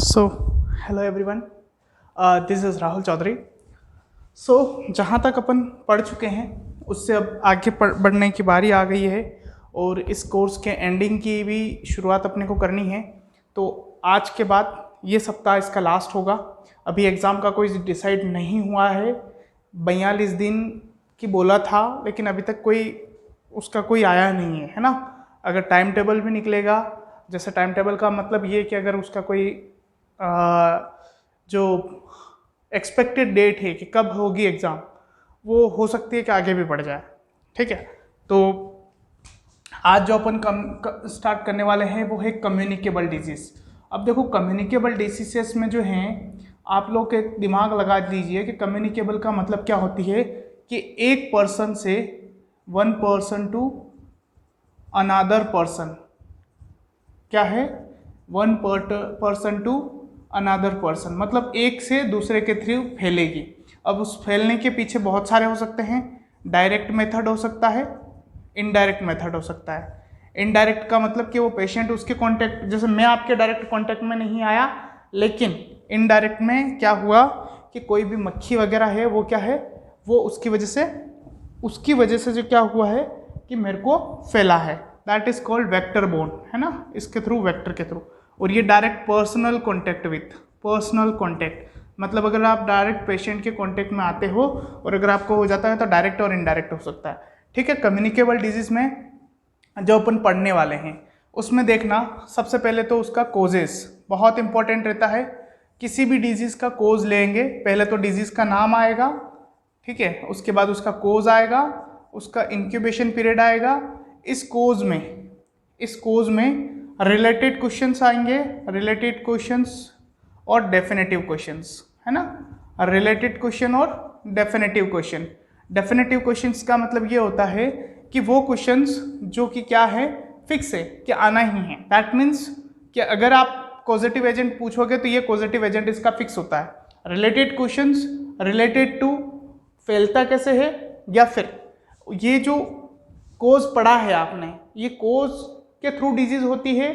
So hello everyone, this is Rahul Chaudhary. जहाँ तक अपन पढ़ चुके हैं उससे अब आगे बढ़ने की बारी आ गई है और इस कोर्स के एंडिंग की भी शुरुआत अपने को करनी है। तो आज के बाद ये सप्ताह इसका लास्ट होगा। अभी एग्ज़ाम का कोई डिसाइड नहीं हुआ है। 42 दिन की बोला था, लेकिन अभी तक उसका कोई आया नहीं है ना। अगर टाइम टेबल भी निकलेगा, जैसे टाइम टेबल का मतलब ये कि अगर उसका कोई जो एक्सपेक्टेड डेट है कि कब होगी एग्ज़ाम, वो हो सकती है कि आगे भी बढ़ जाए। ठीक है, तो आज जो अपन स्टार्ट करने वाले हैं वो है कम्युनिकेबल डिजीज़। अब देखो, कम्युनिकेबल डिजीज़ में जो हैं, आप लोग एक दिमाग लगा दीजिए कि कम्युनिकेबल का मतलब क्या होती है कि एक पर्सन से one person to another person, क्या है, one person to another person, मतलब एक से दूसरे के थ्रू फैलेगी। अब उस फैलने के पीछे बहुत सारे हो सकते हैं। डायरेक्ट मेथड हो सकता है, इनडायरेक्ट मेथड हो सकता है। इनडायरेक्ट का मतलब कि वो पेशेंट उसके कांटेक्ट, जैसे मैं आपके डायरेक्ट कांटेक्ट में नहीं आया, लेकिन इनडायरेक्ट में क्या हुआ कि कोई भी मक्खी वगैरह है वो क्या है, वो उसकी वजह से जो क्या हुआ है कि मेरे को फैला है। That is called vector borne, है ना, इसके थ्रू, वेक्टर के थ्रू। और ये direct personal contact with personal contact, मतलब अगर आप डायरेक्ट पेशेंट के कॉन्टैक्ट में आते हो और अगर आपको हो जाता है तो डायरेक्ट और इनडायरेक्ट हो सकता है। ठीक है, कम्युनिकेबल डिजीज़ में जो अपन पढ़ने वाले हैं उसमें देखना, सबसे पहले तो उसका कोजेस बहुत इंपॉर्टेंट रहता है। किसी भी डिजीज़ का कोज लेंगे, पहले तो डिजीज़ का नाम आएगा, ठीक है, उसके बाद उसका कोज आएगा, उसका इंक्यूबेशन पीरियड आएगा। इस कोज में रिलेटेड क्वेश्चंस आएंगे, रिलेटेड क्वेश्चंस और डेफिनेटिव क्वेश्चंस, है ना, रिलेटेड क्वेश्चन और डेफिनेटिव क्वेश्चन। डेफिनेटिव क्वेश्चंस का मतलब ये होता है कि वो क्वेश्चंस जो कि क्या है, फिक्स है कि आना ही है। दैट मीन्स कि अगर आप कॉजेटिव एजेंट पूछोगे तो ये कॉजेटिव एजेंट इसका फिक्स होता है। रिलेटेड क्वेश्चंस रिलेटेड टू फैलता कैसे है, या फिर ये जो कोज पढ़ा है आपने, ये कोज के थ्रू डिजीज होती है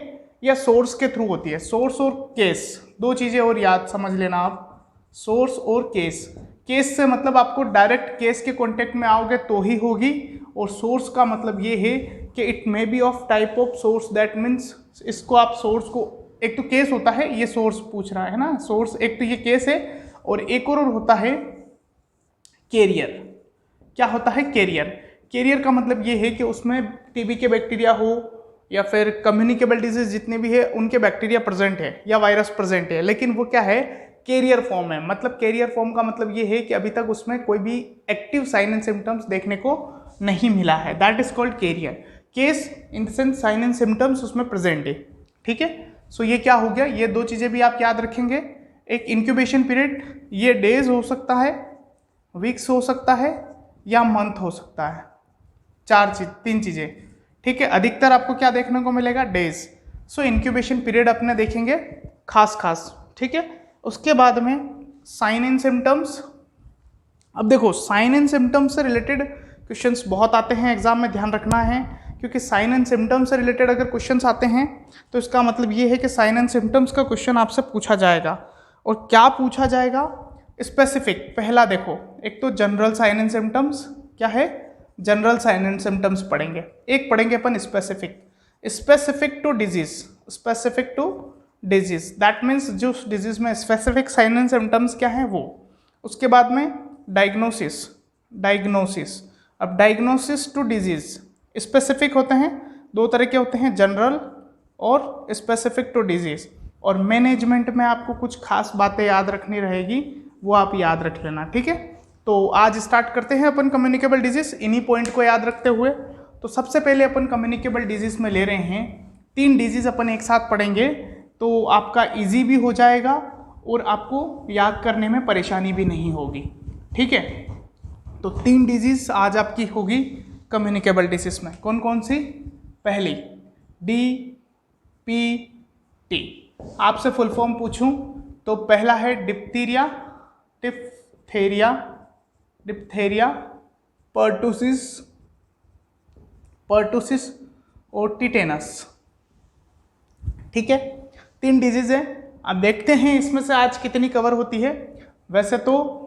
या सोर्स के थ्रू होती है। सोर्स और केस, दो चीज़ें और याद समझ लेना आप, सोर्स और केस। केस से मतलब आपको डायरेक्ट केस के कांटेक्ट में आओगे तो ही होगी, और सोर्स का मतलब ये है कि it may be of type of source. That means इसको आप सोर्स को, एक तो केस होता है, ये सोर्स पूछ रहा है ना, सोर्स एक तो ये केस है, और एक और होता है कैरियर। क्या होता है कैरियर? कैरियर का मतलब ये है कि उसमें टीबी के बैक्टीरिया हो या फिर कम्युनिकेबल डिजीज जितने भी है उनके बैक्टीरिया प्रेजेंट है या वायरस प्रेजेंट है, लेकिन वो क्या है, कैरियर फॉर्म है। मतलब कैरियर फॉर्म का मतलब ये है कि अभी तक उसमें कोई भी एक्टिव साइन एंड सिम्टम्स देखने को नहीं मिला है। That is called carrier. Case in the sense sign and symptoms उसमें प्रेजेंट है। ठीक है, सो ये क्या हो गया, ये दो चीजें भी आप याद रखेंगे। एक इंक्यूबेशन पीरियड, ये डेज हो सकता है, वीक्स हो सकता है, या मंथ हो सकता है। तीन चीजें। ठीक है, अधिकतर आपको क्या देखने को मिलेगा, डेज। सो इंक्यूबेशन पीरियड अपने देखेंगे खास। ठीक है, उसके बाद में साइन एंड सिम्टम्स। अब देखो, साइन एंड सिम्टम्स से रिलेटेड क्वेश्चंस बहुत आते हैं एग्जाम में, ध्यान रखना है, क्योंकि साइन एंड सिम्टम्स से रिलेटेड अगर क्वेश्चंस आते हैं तो इसका मतलब ये है कि साइन एंड सिम्टम्स का क्वेश्चन आपसे पूछा जाएगा। और क्या पूछा जाएगा, स्पेसिफिक। पहला देखो, एक तो जनरल साइन एंड सिम्टम्स, क्या है, जनरल साइन एंड सिम्टम्स पढ़ेंगे। एक पढ़ेंगे अपन specific to disease. That means जो डिजीज में स्पेसिफिक साइन एंड सिम्टम्स क्या है वो। उसके बाद में डायग्नोसिस। अब डायग्नोसिस टू डिजीज, स्पेसिफिक होते हैं, दो तरह के होते हैं, जनरल और स्पेसिफिक टू डिजीज। और मैनेजमेंट में आपको कुछ खास बातें याद रखनी रहेगी, वो आप याद रख लेना। ठीक है, तो आज स्टार्ट करते हैं अपन कम्युनिकेबल डिजीज, इन्हीं पॉइंट को याद रखते हुए। तो सबसे पहले अपन कम्युनिकेबल डिजीज में ले रहे हैं 3 डिजीज अपन एक साथ पढ़ेंगे, तो आपका इजी भी हो जाएगा और आपको याद करने में परेशानी भी नहीं होगी। ठीक है, तो 3 डिजीज आज आपकी होगी कम्युनिकेबल डिजीज में। कौन कौन सी? पहली DPT। आपसे फुल फॉर्म पूछूं तो पहला है डिप्थीरिया, पर्टुसिस और टिटेनस। ठीक है, 3 डिजीज है। अब देखते हैं इसमें से आज कितनी कवर होती है। वैसे तो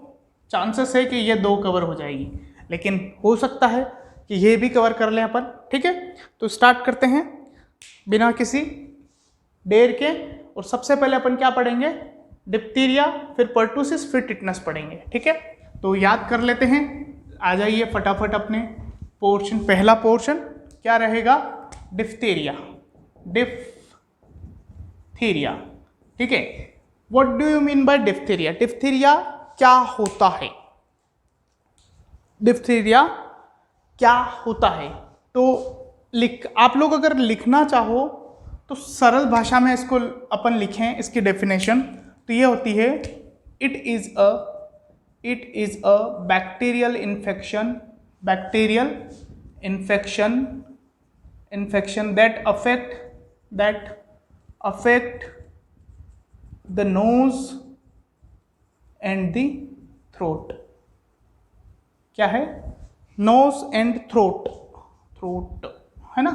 चांसेस है कि ये 2 कवर हो जाएगी, लेकिन हो सकता है कि ये भी कवर कर लें अपन। ठीक है, तो स्टार्ट करते हैं बिना किसी देर के। और सबसे पहले अपन क्या पढ़ेंगे, डिप्थीरिया, फिर पर्टूसिस, फिर टिटनस पढ़ेंगे। ठीक है, तो याद कर लेते हैं। आ जाइए फटाफट अपने पोर्शन। पहला पोर्शन क्या रहेगा, डिप्थीरिया। डिप्थीरिया, ठीक है। What do you mean by diphtheria? Diphtheria क्या होता है? डिप्थीरिया क्या होता है? तो आप लोग अगर लिखना चाहो तो सरल भाषा में इसको अपन लिखें, इसकी डेफिनेशन तो ये होती है, it is a bacterial infection that affect the nose and the throat. क्या है? नोज एंड थ्रोट है ना।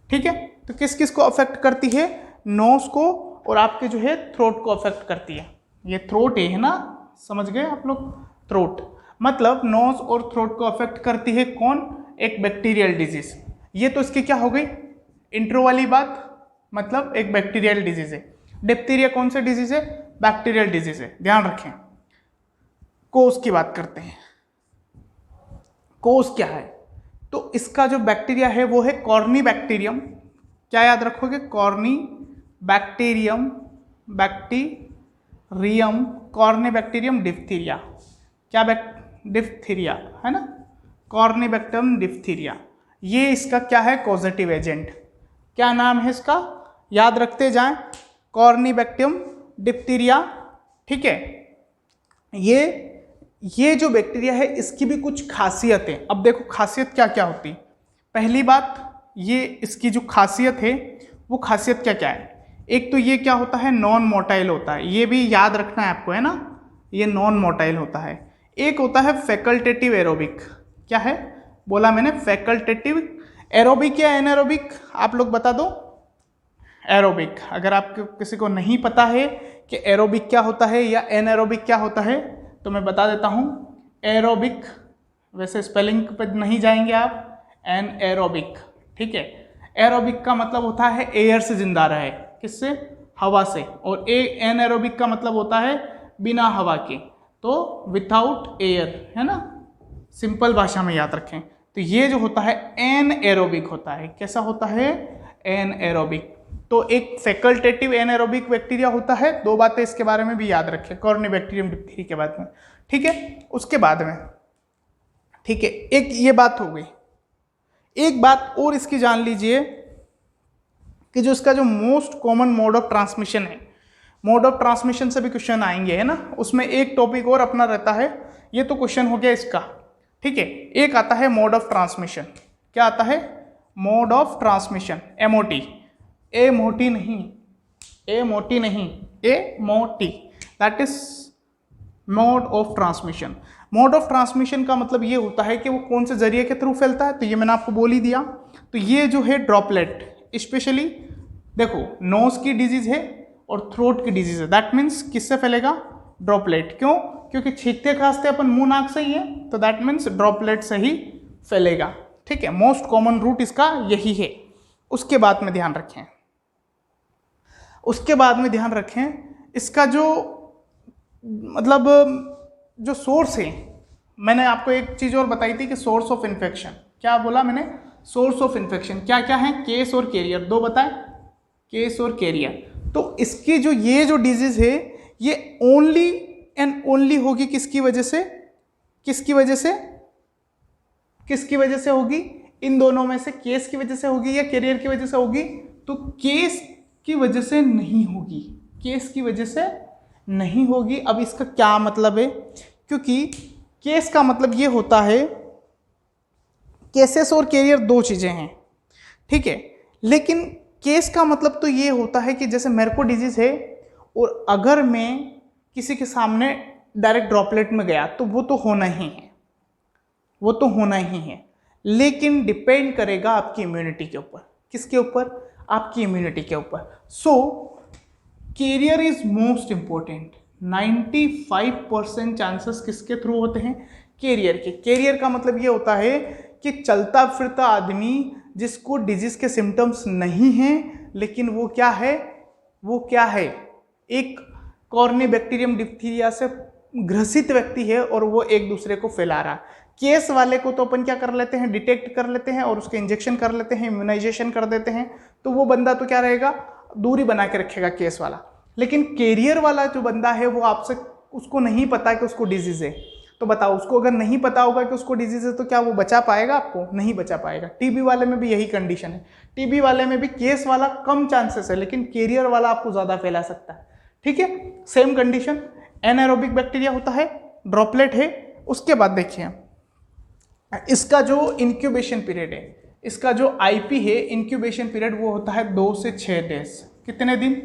ठीक है, तो किस किस को अफेक्ट करती है? नोज को और आपके जो है थ्रोट को अफेक्ट करती है। ये थ्रोट है ना, समझ गए आप लोग? थ्रोट मतलब नोज और थ्रोट को अफेक्ट करती है कौन? एक बैक्टीरियल डिजीज। ये तो इसकी क्या हो गई, इंट्रो वाली बात, मतलब एक बैक्टीरियल डिजीज है। डिप्थीरिया कौन सा डिजीज है? बैक्टीरियल डिजीज है, ध्यान रखें। कोज की बात करते हैं। कोज क्या है? तो इसका जो बैक्टीरिया है वो है कॉर्नी बैक्टीरियम। क्या याद रखोगे? Corny bacterium, corny bacterium diphtheria. क्या डिप्थीरिया है ना, कॉर्नी बैक्टीरियम डिप्थीरिया। ये इसका क्या है? Causative agent. क्या नाम है इसका? याद रखते जाएं, कॉर्नी बैक्टीरियम डिप्थीरिया। ठीक है, ये जो बैक्टीरिया है इसकी भी कुछ खासियत है। अब देखो खासियत क्या क्या होती है। पहली बात, ये इसकी जो खासियत है वो खासियत क्या क्या है? एक तो ये क्या होता है, नॉन मोटाइल होता है। ये भी याद रखना है आपको, है ना, ये नॉन मोटाइल होता है। एक होता है फैकल्टेटिव एरोबिक। क्या है बोला मैंने? फैकल्टेटिव एरोबिक या एनारोबिक, आप लोग बता दो। एरोबिक, अगर आपको किसी को नहीं पता है कि एरोबिक क्या होता है या एनारोबिक क्या होता है तो मैं बता देता हूँ। एरोबिक, वैसे स्पेलिंग पे नहीं जाएंगे आप, एनएरोबिक। ठीक है, एरोबिक का मतलब होता है एयर से जिंदा रहे। किससे? हवा से। और एनएरोबिक का मतलब होता है बिना हवा के, तो विथआउट एयर, है ना। सिंपल भाषा में याद रखें। तो ये जो होता है एनएरोबिक होता है। कैसा होता है? एनएरोबिक। तो एक फैकल्टेटिव एनारोबिक बैक्टीरिया होता है। 2 बातें इसके बारे में भी याद रखें, कॉर्नी बैक्टीरियम डिप्थीरिया के बाद में। ठीक है, उसके बाद में, ठीक है, एक ये बात हो गई। एक बात और इसकी जान लीजिए कि जो इसका जो most common mode of transmission है, मोड ऑफ ट्रांसमिशन से भी क्वेश्चन आएंगे, है ना। उसमें एक टॉपिक और अपना रहता है। ये तो क्वेश्चन हो गया इसका। ठीक है, एक आता है मोड ऑफ ट्रांसमिशन। क्या आता है? Mode of transmission, MOT. ए मोटी नहीं, that is mode of transmission. Mode of transmission का मतलब ये होता है कि वो कौन से जरिए के थ्रू फैलता है। तो ये मैंने आपको बोल ही दिया। तो ये जो है ड्रॉपलेट, स्पेशली देखो नोज की डिजीज है और थ्रोट की डिजीज है। दैट मीन्स किससे फैलेगा? ड्रॉपलेट। क्यों? क्योंकि छींकते खांसते अपन मुंह नाक से ही है, तो दैट मीन्स ड्रॉपलेट से ही फैलेगा। ठीक है, मोस्ट कॉमन रूट इसका यही है। उसके बाद में ध्यान रखें, इसका जो मतलब जो सोर्स है, मैंने आपको एक चीज और बताई थी कि सोर्स ऑफ इन्फेक्शन। क्या बोला मैंने? सोर्स ऑफ इन्फेक्शन क्या क्या है? केस और कैरियर। 2 बताए, केस और कैरियर। तो इसकी जो ये जो डिजीज है ये ओनली एंड ओनली होगी किसकी वजह से? किसकी वजह से होगी? इन दोनों में से केस की वजह से होगी या कैरियर की वजह से होगी? तो केस की वजह से नहीं होगी, केस की वजह से नहीं होगी। अब इसका क्या मतलब है? क्योंकि केस का मतलब ये होता है, केसेस और कैरियर 2 चीजें हैं। ठीक है, लेकिन केस का मतलब तो ये होता है कि जैसे मेरे को डिजीज है और अगर मैं किसी के सामने डायरेक्ट ड्रॉपलेट में गया तो वो तो होना ही है, लेकिन डिपेंड करेगा आपकी इम्यूनिटी के ऊपर। किसके ऊपर? आपकी इम्यूनिटी के ऊपर। So carrier is most important. 95% chances किसके थ्रू होते हैं? कैरियर के। कैरियर का मतलब ये होता है कि चलता फिरता आदमी जिसको डिजीज के सिम्टम्स नहीं हैं, लेकिन वो क्या है, एक कॉर्निबैक्टीरियम डिप्थीरिया से ग्रसित व्यक्ति है और वो एक दूसरे को फैला रहा है। केस वाले को तो अपन क्या कर लेते हैं, डिटेक्ट कर लेते हैं और उसके इंजेक्शन कर लेते हैं, इम्यूनाइजेशन कर देते हैं, तो वो बंदा तो क्या रहेगा, दूरी बना के रखेगा केस वाला। लेकिन कैरियर वाला जो बंदा है वो आपसे, उसको नहीं पता कि उसको डिजीज है, तो बताओ उसको अगर नहीं पता होगा कि उसको डिजीज है तो क्या वो बचा पाएगा आपको? नहीं बचा पाएगा। टीबी वाले में भी यही कंडीशन है। टीबी वाले में भी केस वाला कम चांसेस है, लेकिन कैरियर वाला आपको ज्यादा फैला सकता है। ठीक है, सेम कंडीशन एनारोबिक बैक्टीरिया होता है, ड्रॉपलेट है। उसके बाद देखिए इसका जो इंक्यूबेशन पीरियड है, इसका जो आईपी है इंक्यूबेशन पीरियड, वो होता है 2 से 6 डेज। कितने दिन?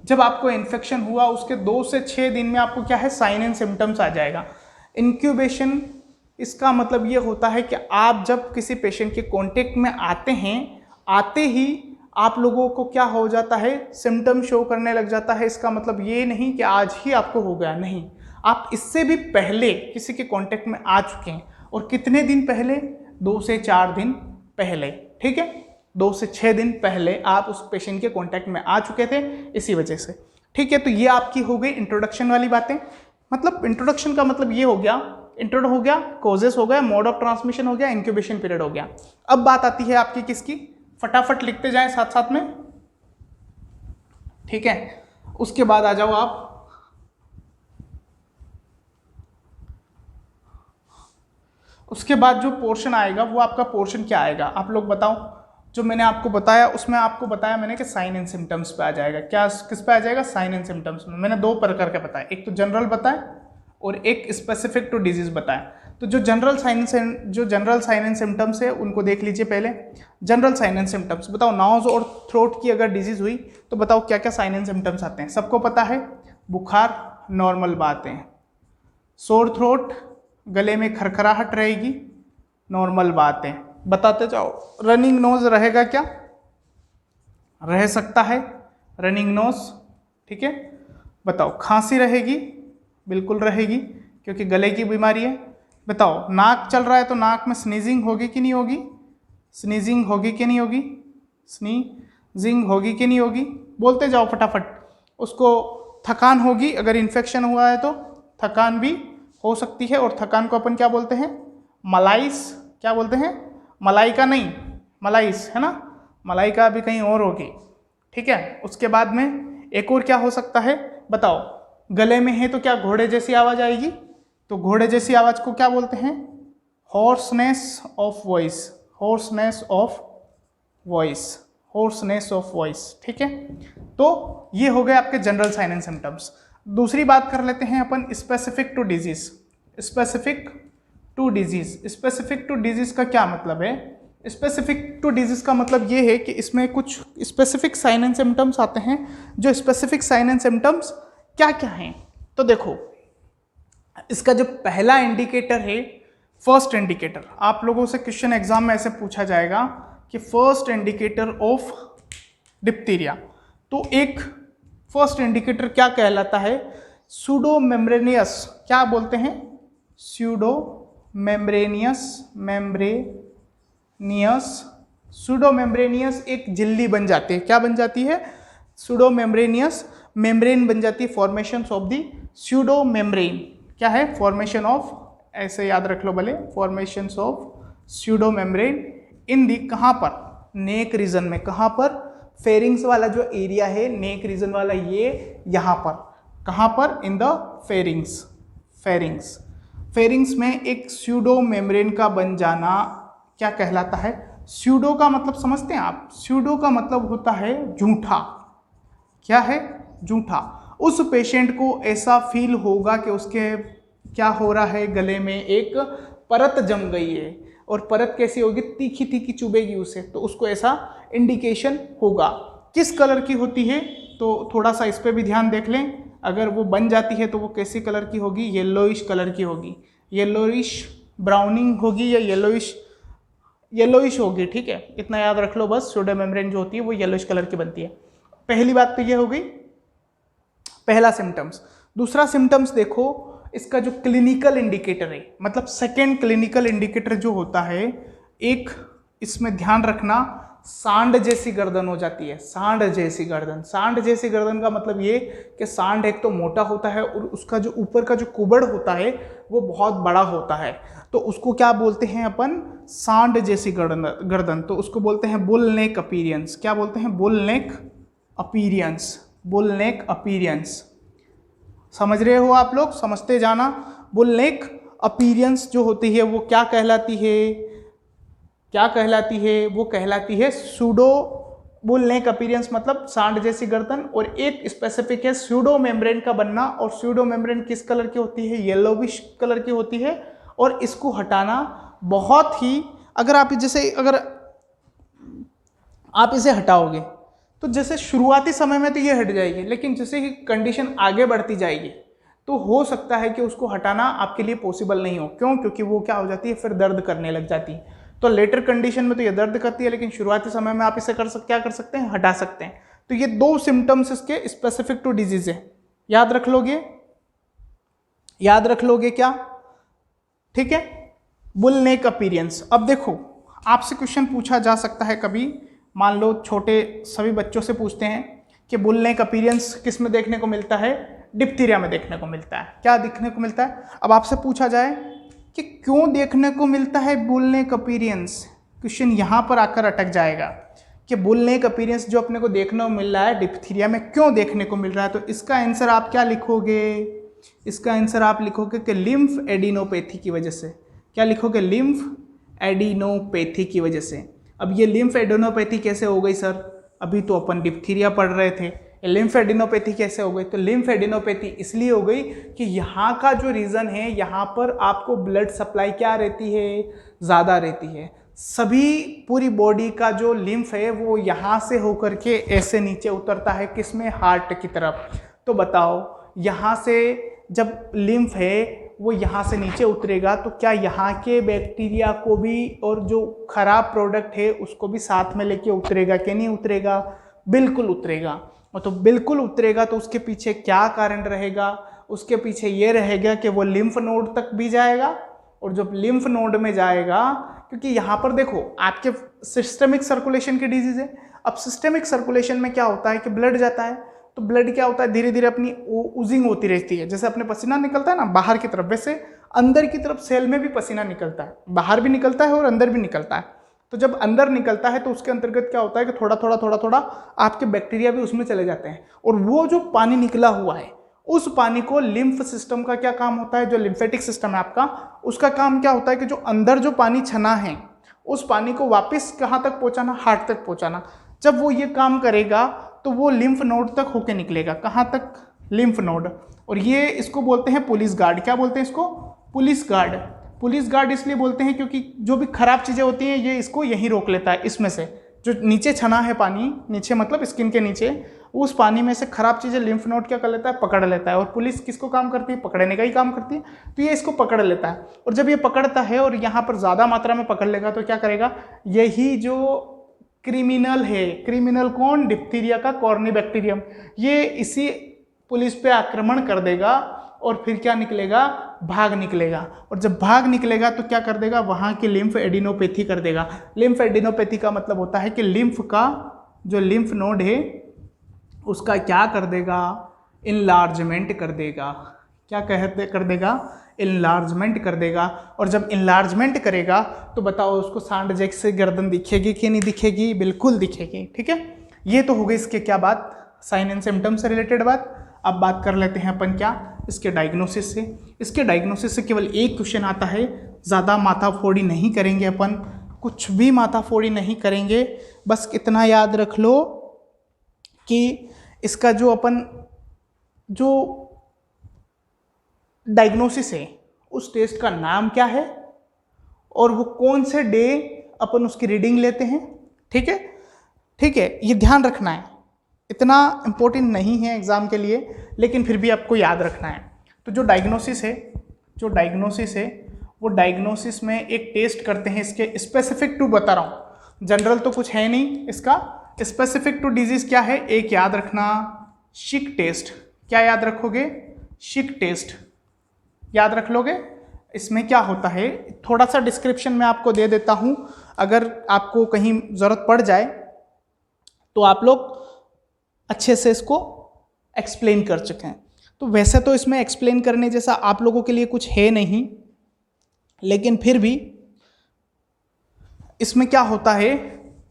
जब आपको इन्फेक्शन हुआ उसके 2 से 6 दिन में आपको क्या है, साइन एंड सिम्टम्स आ जाएगा। इंक्यूबेशन इसका मतलब ये होता है कि आप जब किसी पेशेंट के कांटेक्ट में आते हैं, आते ही आप लोगों को क्या हो जाता है, सिम्टम शो करने लग जाता है। इसका मतलब ये नहीं कि आज ही आपको हो गया, नहीं, आप इससे भी पहले किसी के कांटेक्ट में आ चुके हैं। और कितने दिन पहले? 2 से 4 दिन पहले। ठीक है, 2 से 6 दिन पहले आप उस पेशेंट के कांटेक्ट में आ चुके थे इसी वजह से। ठीक है, तो ये आपकी हो गई इंट्रोडक्शन वाली बातें। मतलब इंट्रोडक्शन का मतलब ये हो गया, इंट्रोड हो गया, कॉजेस हो गया, मोड ऑफ ट्रांसमिशन हो गया, इंक्यूबेशन पीरियड हो गया। अब बात आती है आपकी किसकी, फटाफट लिखते जाएं साथ साथ में। ठीक है, उसके बाद आ जाओ आप उसके बाद जो पोर्शन आएगा वो आपका पोर्शन क्या आएगा, आप लोग बताओ। जो मैंने आपको बताया उसमें आपको बताया मैंने कि साइन एंड सिम्टम्स पे आ जाएगा। क्या किस पे आ जाएगा? साइन एंड सिम्टम्स में। मैंने 2 प्रकार के बताया, एक तो जनरल बताया और एक स्पेसिफिक टू डिजीज बताया। तो जो जनरल साइन एंड सिम्टम्स है उनको देख लीजिए पहले। जनरल साइन एंड सिम्टम्स बताओ, नोज और थ्रोट की अगर डिजीज हुई तो बताओ क्या क्या साइन एंड सिम्टम्स आते हैं। सबको पता है, बुखार नॉर्मल बात है, सोर थ्रोट गले में खरखराहट रहेगी, नॉर्मल बात है, बताते जाओ। रनिंग नोज रहेगा क्या? रह सकता है रनिंग नोज। ठीक है, बताओ खांसी रहेगी? बिल्कुल रहेगी क्योंकि गले की बीमारी है। बताओ नाक चल रहा है तो नाक में स्नीजिंग होगी कि नहीं होगी? स्नीजिंग होगी कि नहीं होगी? स्नीजिंग होगी कि नहीं होगी? बोलते जाओ फटाफट। उसको थकान होगी, अगर इन्फेक्शन हुआ है तो थकान भी हो सकती है। और थकान को अपन क्या बोलते हैं? मलाइस। क्या बोलते हैं? मलाइका नहीं, मलाइस है ना, मलाइका अभी कहीं और होगी। ठीक है, उसके बाद में एक और क्या हो सकता है बताओ। गले में है तो क्या घोड़े जैसी आवाज आएगी? तो घोड़े जैसी आवाज को क्या बोलते हैं? Hoarseness of voice. Hoarseness of voice, hoarseness of voice. ठीक है, तो ये हो गए आपके जनरल साइन एंड सिम्टम्स। दूसरी बात कर लेते हैं अपन specific to disease. Specific to disease, specific to disease का क्या मतलब है? स्पेसिफिक टू डिजीज का मतलब ये है कि इसमें कुछ स्पेसिफिक साइन एंड सिम्टम्स आते हैं। जो स्पेसिफिक साइन एंड सिम्टम्स क्या क्या हैं? तो देखो, इसका जो पहला इंडिकेटर है, फर्स्ट इंडिकेटर, आप लोगों से क्वेश्चन एग्जाम में ऐसे पूछा जाएगा कि फर्स्ट इंडिकेटर ऑफ डिप्थीरिया। तो एक फर्स्ट इंडिकेटर क्या कहलाता है? Pseudo membranosus. क्या बोलते हैं? सूडो मेम्ब्रेनियस एक झिल्ली बन जाती है। क्या बन जाती है? सूडो मेम्ब्रेनियस मेम्ब्रेन बन जाती है। Formation of the pseudo membrane क्या है? फॉर्मेशन ऑफ, ऐसे याद रख लो भले, formation of pseudo membrane in the, कहाँ पर? नेक रीजन में। कहाँ पर? फेरिंग्स वाला जो एरिया है, नेक रीजन वाला, ये यहाँ पर। कहाँ पर? In the pharynx. फेरिंग्स में एक सूडो मेम्ब्रेन का बन जाना क्या कहलाता है? सूडो का मतलब समझते हैं आप? सूडो का मतलब होता है झूठा। क्या है? झूठा। उस पेशेंट को ऐसा फील होगा कि उसके क्या हो रहा है, गले में एक परत जम गई है, और परत कैसी होगी? तीखी तीखी चुभेगी उसे, तो उसको ऐसा इंडिकेशन होगा। किस कलर की होती है? तो थोड़ा सा इस पे भी ध्यान देख लें। अगर वो बन जाती है तो वो कैसी कलर की होगी? येलोइश कलर की होगी। येलोइश ब्राउनिंग होगी या येलोइश होगी। ठीक है, इतना याद रख लो बस। सूडो मेम्ब्रेन जो होती है वो येलोइश कलर की बनती है। पहली बात तो ये हो गई पहला सिम्टम्स। दूसरा सिम्टम्स देखो, इसका जो क्लिनिकल इंडिकेटर है, मतलब सेकेंड क्लिनिकल इंडिकेटर जो होता है, एक इसमें ध्यान रखना, सांड जैसी गर्दन हो जाती है। सांड जैसी गर्दन, सांड जैसी गर्दन का मतलब ये कि सांड एक तो मोटा होता है और उसका जो ऊपर का जो कुबड़ होता है वो बहुत बड़ा होता है, तो उसको क्या बोलते हैं अपन, सांड जैसी गर्दन। तो उसको बोलते हैं बुल नेक अपीरियंस। क्या बोलते हैं, बुल नेक अपीरियंस, बुल नेक अपीरियंस। समझ रहे हो आप लोग, समझते जाना। बुल नेक अपीरियंस जो होती है वो क्या कहलाती है, क्या कहलाती है, वो कहलाती है सूडो बुल नेक अपीरियंस, मतलब सांड जैसी गर्दन। और एक स्पेसिफिक है स्यूडो मेम्ब्रेन का बनना, और स्यूडो मेम्ब्रेन किस कलर की होती है, येलोविश कलर की होती है। और इसको हटाना बहुत ही, अगर आप जैसे अगर आप इसे हटाओगे तो जैसे शुरुआती समय में तो ये हट जाएगी, लेकिन जैसे ही कंडीशन आगे बढ़ती जाएगी तो हो सकता है कि उसको हटाना आपके लिए पॉसिबल नहीं हो। क्यों, क्योंकि वो क्या हो जाती है, फिर दर्द करने लग जाती है। तो लेटर कंडीशन में तो ये दर्द करती है, लेकिन शुरुआती समय में आप इसे क्या कर सकते हैं, हटा सकते हैं। तो ये दो सिम्टम्स इसके स्पेसिफिक टू डिजीज है, याद रख लोगे, याद रख लोगे क्या, ठीक है। बुल नेक अपीरियंस। अब देखो, आपसे क्वेश्चन पूछा जा सकता है कभी, मान लो छोटे सभी बच्चों से पूछते हैं कि बुल नेक अपीरियंस किस में देखने को मिलता है, डिप्थीरिया में देखने को मिलता है। क्या देखने को मिलता है, अब आपसे पूछा जाए कि क्यों देखने को मिलता है बुल नेक अपीरियंस, क्वेश्चन यहाँ पर आकर अटक जाएगा कि बुल नेक अपीरियंस जो अपने को देखने को मिल रहा है डिप्थीरिया में क्यों देखने को मिल रहा है। तो इसका आंसर आप क्या लिखोगे, इसका आंसर आप लिखोगे कि लिम्फ एडिनोपैथी की वजह से। क्या लिखोगे, लिम्फ एडिनोपैथी की वजह से। अब ये लिम्फ एडिनोपैथी कैसे हो गई सर, अभी तो अपन डिप्थीरिया पढ़ रहे थे, लिम्फ एडिनोपैथी कैसे हो गई। तो लिम्फ एडिनोपैथी इसलिए हो गई कि यहाँ का जो रीज़न है, यहाँ पर आपको ब्लड सप्लाई क्या रहती है, ज़्यादा रहती है। सभी पूरी बॉडी का जो लिम्फ है वो यहाँ से होकर के ऐसे नीचे उतरता है, किसमें, हार्ट की तरफ। तो बताओ, यहाँ से जब लिम्फ है वो यहाँ से नीचे उतरेगा तो क्या यहाँ के बैक्टीरिया को भी और जो खराब प्रोडक्ट है उसको भी साथ में लेके उतरेगा कि नहीं उतरेगा, बिल्कुल उतरेगा। और तो बिल्कुल उतरेगा, तो उसके पीछे क्या कारण रहेगा, उसके पीछे ये रहेगा कि वो लिम्फ नोड तक भी जाएगा, और जब लिम्फ नोड में जाएगा, क्योंकि यहाँ पर देखो आपके सिस्टेमिक सर्कुलेशन की डिजीज है। अब सिस्टेमिक सर्कुलेशन में क्या होता है कि ब्लड जाता है, तो ब्लड क्या होता है, धीरे धीरे अपनी ऊजिंग होती रहती है। जैसे अपने पसीना निकलता है ना बाहर की तरफ, वैसे अंदर की तरफ सेल में भी पसीना निकलता है, बाहर भी निकलता है और अंदर भी निकलता है। तो जब अंदर निकलता है तो उसके अंतर्गत क्या होता है कि थोड़ा थोड़ा आपके बैक्टीरिया भी उसमें चले जाते हैं, और वो जो पानी निकला हुआ है उस पानी को लिम्फ सिस्टम का क्या काम होता है, जो लिम्फेटिक सिस्टम है आपका, उसका काम क्या होता है कि जो अंदर जो पानी छना है उस पानी को वापस कहाँ तक पहुँचाना, हार्ट तक पहुँचाना। जब वो ये काम करेगा तो वो लिम्फ नोड तक होके निकलेगा, कहाँ तक, लिम्फ नोड। और ये इसको बोलते हैं पुलिस गार्ड। क्या बोलते हैं इसको, पुलिस गार्ड। पुलिस गार्ड इसलिए बोलते हैं क्योंकि जो भी खराब चीज़ें होती हैं ये इसको यहीं रोक लेता है। इसमें से जो नीचे छना है पानी, नीचे मतलब स्किन के नीचे, उस पानी में से खराब चीज़ें लिम्फ नोड क्या कर लेता है, पकड़ लेता है। और पुलिस किसको काम करती है, पकड़ने का ही काम करती है। तो ये इसको पकड़ लेता है, और जब ये पकड़ता है और यहाँ पर ज़्यादा मात्रा में पकड़ लेगा तो क्या करेगा, यही जो क्रिमिनल है, क्रिमिनल कौन, डिप्थीरिया का कॉर्निबैक्टीरियम, ये इसी पुलिस पे आक्रमण कर देगा और फिर क्या निकलेगा, भाग निकलेगा। और जब भाग निकलेगा तो क्या कर देगा, वहाँ की लिम्फ एडिनोपैथी कर देगा। लिम्फ एडिनोपैथी का मतलब होता है कि लिम्फ का जो लिम्फ नोड है उसका क्या कर देगा, इनलार्जमेंट कर देगा। क्या कर देगा, इनलार्जमेंट कर देगा। और जब इनलार्जमेंट करेगा तो बताओ उसको सांड जैसे गर्दन दिखेगी कि नहीं दिखेगी, बिल्कुल दिखेगी। ठीक है, ये तो हो गई इसके क्या बात, साइन एंड सिम्टम से रिलेटेड बात। अब बात कर लेते हैं अपन क्या, इसके डायग्नोसिस से। इसके डायग्नोसिस से केवल एक क्वेश्चन आता है, ज़्यादा माथाफोड़ी नहीं करेंगे अपन, कुछ भी माथाफोड़ी नहीं करेंगे, बस इतना याद रख लो कि इसका जो अपन जो डायग्नोसिस है उस टेस्ट का नाम क्या है और वो कौन से डे अपन उसकी रीडिंग लेते हैं। ठीक है, ठीक है, ये ध्यान रखना है, इतना इम्पोर्टेंट नहीं है एग्जाम के लिए, लेकिन फिर भी आपको याद रखना है। तो जो डायग्नोसिस है वो डायग्नोसिस में एक टेस्ट करते हैं, इसके स्पेसिफिक टू बता रहा हूँ, जनरल तो कुछ है नहीं, इसका स्पेसिफिक टू डिजीज क्या है, एक याद रखना, शिक टेस्ट। क्या याद रखोगे? शिक टेस्ट याद रख लोगे। इसमें क्या होता है, थोड़ा सा डिस्क्रिप्शन में आपको दे देता हूं, अगर आपको कहीं जरूरत पड़ जाए तो आप लोग अच्छे से इसको एक्सप्लेन कर चुके हैं। तो वैसे तो इसमें एक्सप्लेन करने जैसा आप लोगों के लिए कुछ है नहीं, लेकिन फिर भी इसमें क्या होता है,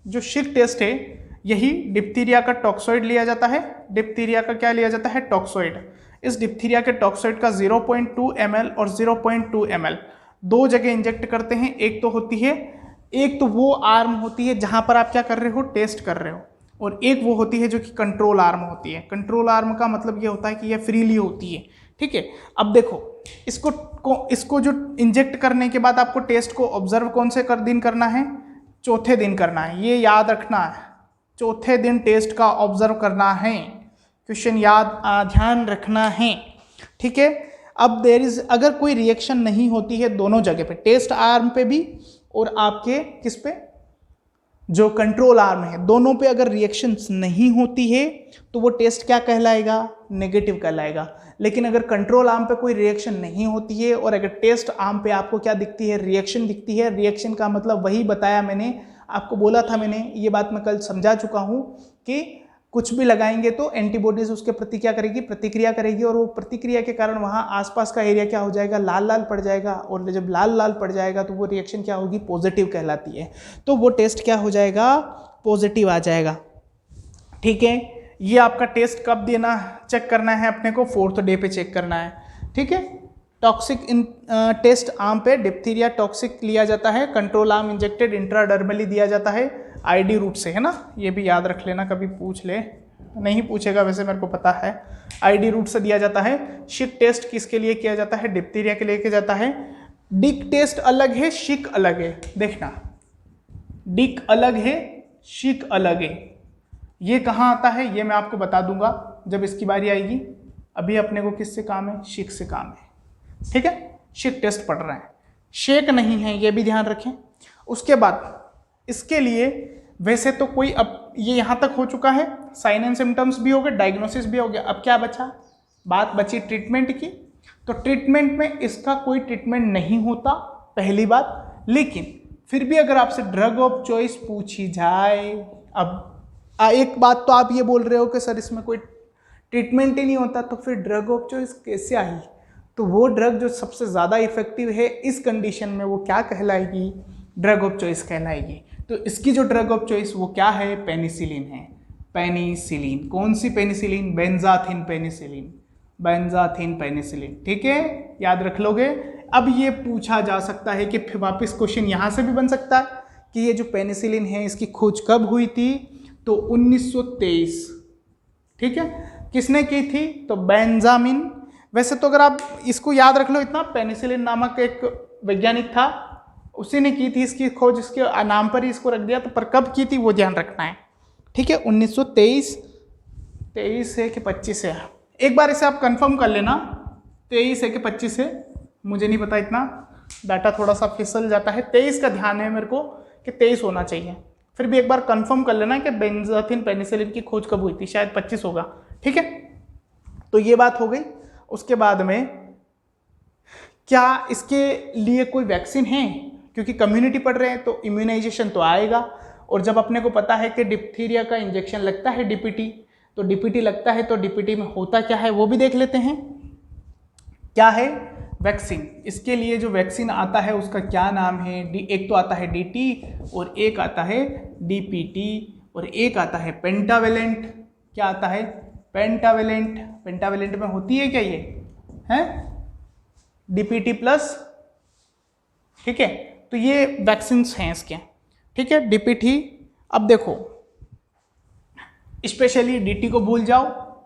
जो शिक टेस्ट है यही डिप्थीरिया का टॉक्सॉइड लिया जाता है। डिप्थीरिया का क्या लिया जाता है? टॉक्सॉइड। इस डिप्थीरिया के टॉक्सॉइड का 0.2 ml और 0.2 ml दो जगह इंजेक्ट करते हैं। एक तो वो आर्म होती है जहां पर आप क्या कर रहे हो, टेस्ट कर रहे हो, और एक वो होती है जो कि कंट्रोल आर्म होती है। कंट्रोल आर्म का मतलब ये होता है कि ये फ्रीली होती है, ठीक है। अब देखो इसको जो इंजेक्ट करने के बाद आपको टेस्ट को ऑब्जर्व कौन से दिन करना है? चौथे दिन करना है, ये याद रखना है। चौथे दिन टेस्ट का ऑब्जर्व करना है, क्वेश्चन ध्यान रखना है, ठीक है। अब अगर कोई रिएक्शन नहीं होती है दोनों जगह पे, टेस्ट आर्म पे भी और आपके किस पे, जो कंट्रोल आर्म है, दोनों पे अगर रिएक्शंस नहीं होती है तो वो टेस्ट क्या कहलाएगा? नेगेटिव कहलाएगा। लेकिन अगर कंट्रोल आर्म पे कोई रिएक्शन नहीं होती है और अगर टेस्ट आर्म पे आपको क्या दिखती है? रिएक्शन दिखती है। रिएक्शन का मतलब वही बताया मैंने, आपको बोला था मैंने, ये बात मैं कल समझा चुका हूं कि कुछ भी लगाएंगे तो एंटीबॉडीज उसके प्रति क्या करेगी? प्रतिक्रिया करेगी, और वो प्रतिक्रिया के कारण वहां आसपास का एरिया क्या हो जाएगा? लाल लाल पड़ जाएगा, और जब लाल लाल पड़ जाएगा तो वो रिएक्शन क्या होगी? पॉजिटिव कहलाती है। तो वो टेस्ट क्या हो जाएगा? पॉजिटिव आ जाएगा, ठीक है। ये आपका टेस्ट कब देना, चेक करना है अपने को? 4th डे पे चेक करना है, ठीक है। टॉक्सिक टेस्ट आर्म पे डिप्थीरिया टॉक्सिक लिया जाता है, कंट्रोल आर्म इंजेक्टेड इंट्राडर्मली दिया जाता है आईडी रूट से, है ना। ये भी याद रख लेना, कभी पूछ ले, नहीं पूछेगा वैसे मेरे को पता है। आईडी रूट से दिया जाता है। शिक टेस्ट किसके लिए किया जाता है? डिप्थीरिया के लिए किया जाता है। डिक टेस्ट अलग है, शिक अलग है, देखना, डिक अलग है, शिक अलग है। ये कहाँ आता है ये मैं आपको बता दूंगा जब इसकी बारी आएगी। अभी अपने को किससे काम है? शिक से काम है, ठीक है। शिक टेस्ट पढ़ रहे हैं, शेक नहीं है, ये भी ध्यान रखें। उसके बाद इसके लिए वैसे तो कोई, अब ये यहाँ तक हो चुका है, साइन एंड सिम्टम्स भी हो गए, डायग्नोसिस भी हो गया। अब क्या बचा? बात बची ट्रीटमेंट की। तो ट्रीटमेंट में इसका कोई ट्रीटमेंट नहीं होता, पहली बात। लेकिन फिर भी अगर आपसे ड्रग ऑफ चॉइस पूछी जाए, अब एक बात तो आप ये बोल रहे हो कि सर इसमें कोई ट्रीटमेंट ही नहीं होता, तो फिर ड्रग ऑफ चॉइस कैसे आई? तो वो ड्रग जो सबसे ज़्यादा इफेक्टिव है इस कंडीशन में, वो क्या कहलाएगी? ड्रग ऑफ चॉइस कहलाएगी। तो इसकी जो ड्रग ऑफ चॉइस वो क्या है? पेनिसिलिन है। पेनिसिलिन, कौन सी penicillin? Benzathine penicillin, benzathine penicillin, ठीक है, याद रख लोगे। अब ये पूछा जा सकता है कि फिर वापस क्वेश्चन यहाँ से भी बन सकता है कि ये जो पेनिसिलिन है इसकी खोज कब हुई थी? तो 1923, ठीक है। किसने की थी? तो बेंजामिन। वैसे तो अगर आप इसको याद रख लो इतना, पेनिसिलिन नामक एक वैज्ञानिक था, उसी ने की थी इसकी खोज, इसके नाम पर ही इसको रख दिया। तो पर कब की थी वो ध्यान रखना है, ठीक है। 1923, 23 है कि 25 है, एक बार इसे आप कंफर्म कर लेना, 23 है कि 25 है, मुझे नहीं पता, इतना डाटा थोड़ा सा फिसल जाता है। 23 का ध्यान है मेरे को कि 23 होना चाहिए, फिर भी एक बार कंफर्म कर लेना कि बेंजाथिन पेनिसिलिन की खोज कब हुई थी, शायद 25 होगा, ठीक है। तो ये बात हो गई। उसके बाद में क्या इसके लिए कोई वैक्सीन है? क्योंकि कम्युनिटी पढ़ रहे हैं तो इम्यूनाइजेशन तो आएगा, और जब अपने को पता है कि डिप्थीरिया का इंजेक्शन लगता है डीपीटी, तो डीपीटी लगता है, तो डीपीटी में होता क्या है वो भी देख लेते हैं। क्या है? वैक्सीन। इसके लिए जो वैक्सीन आता है उसका क्या नाम है? एक तो आता है डीटी, और एक आता है डीपीटी, और एक आता है पेंटावेलेंट। क्या आता है? पेंटावेलेंट। पेंटावेलेंट में होती है क्या ये? है डीपीटी प्लस, ठीक है। तो ये वैक्सीन्स हैं इसके, ठीक है। डीपीटी, अब देखो स्पेशली डीटी को भूल जाओ,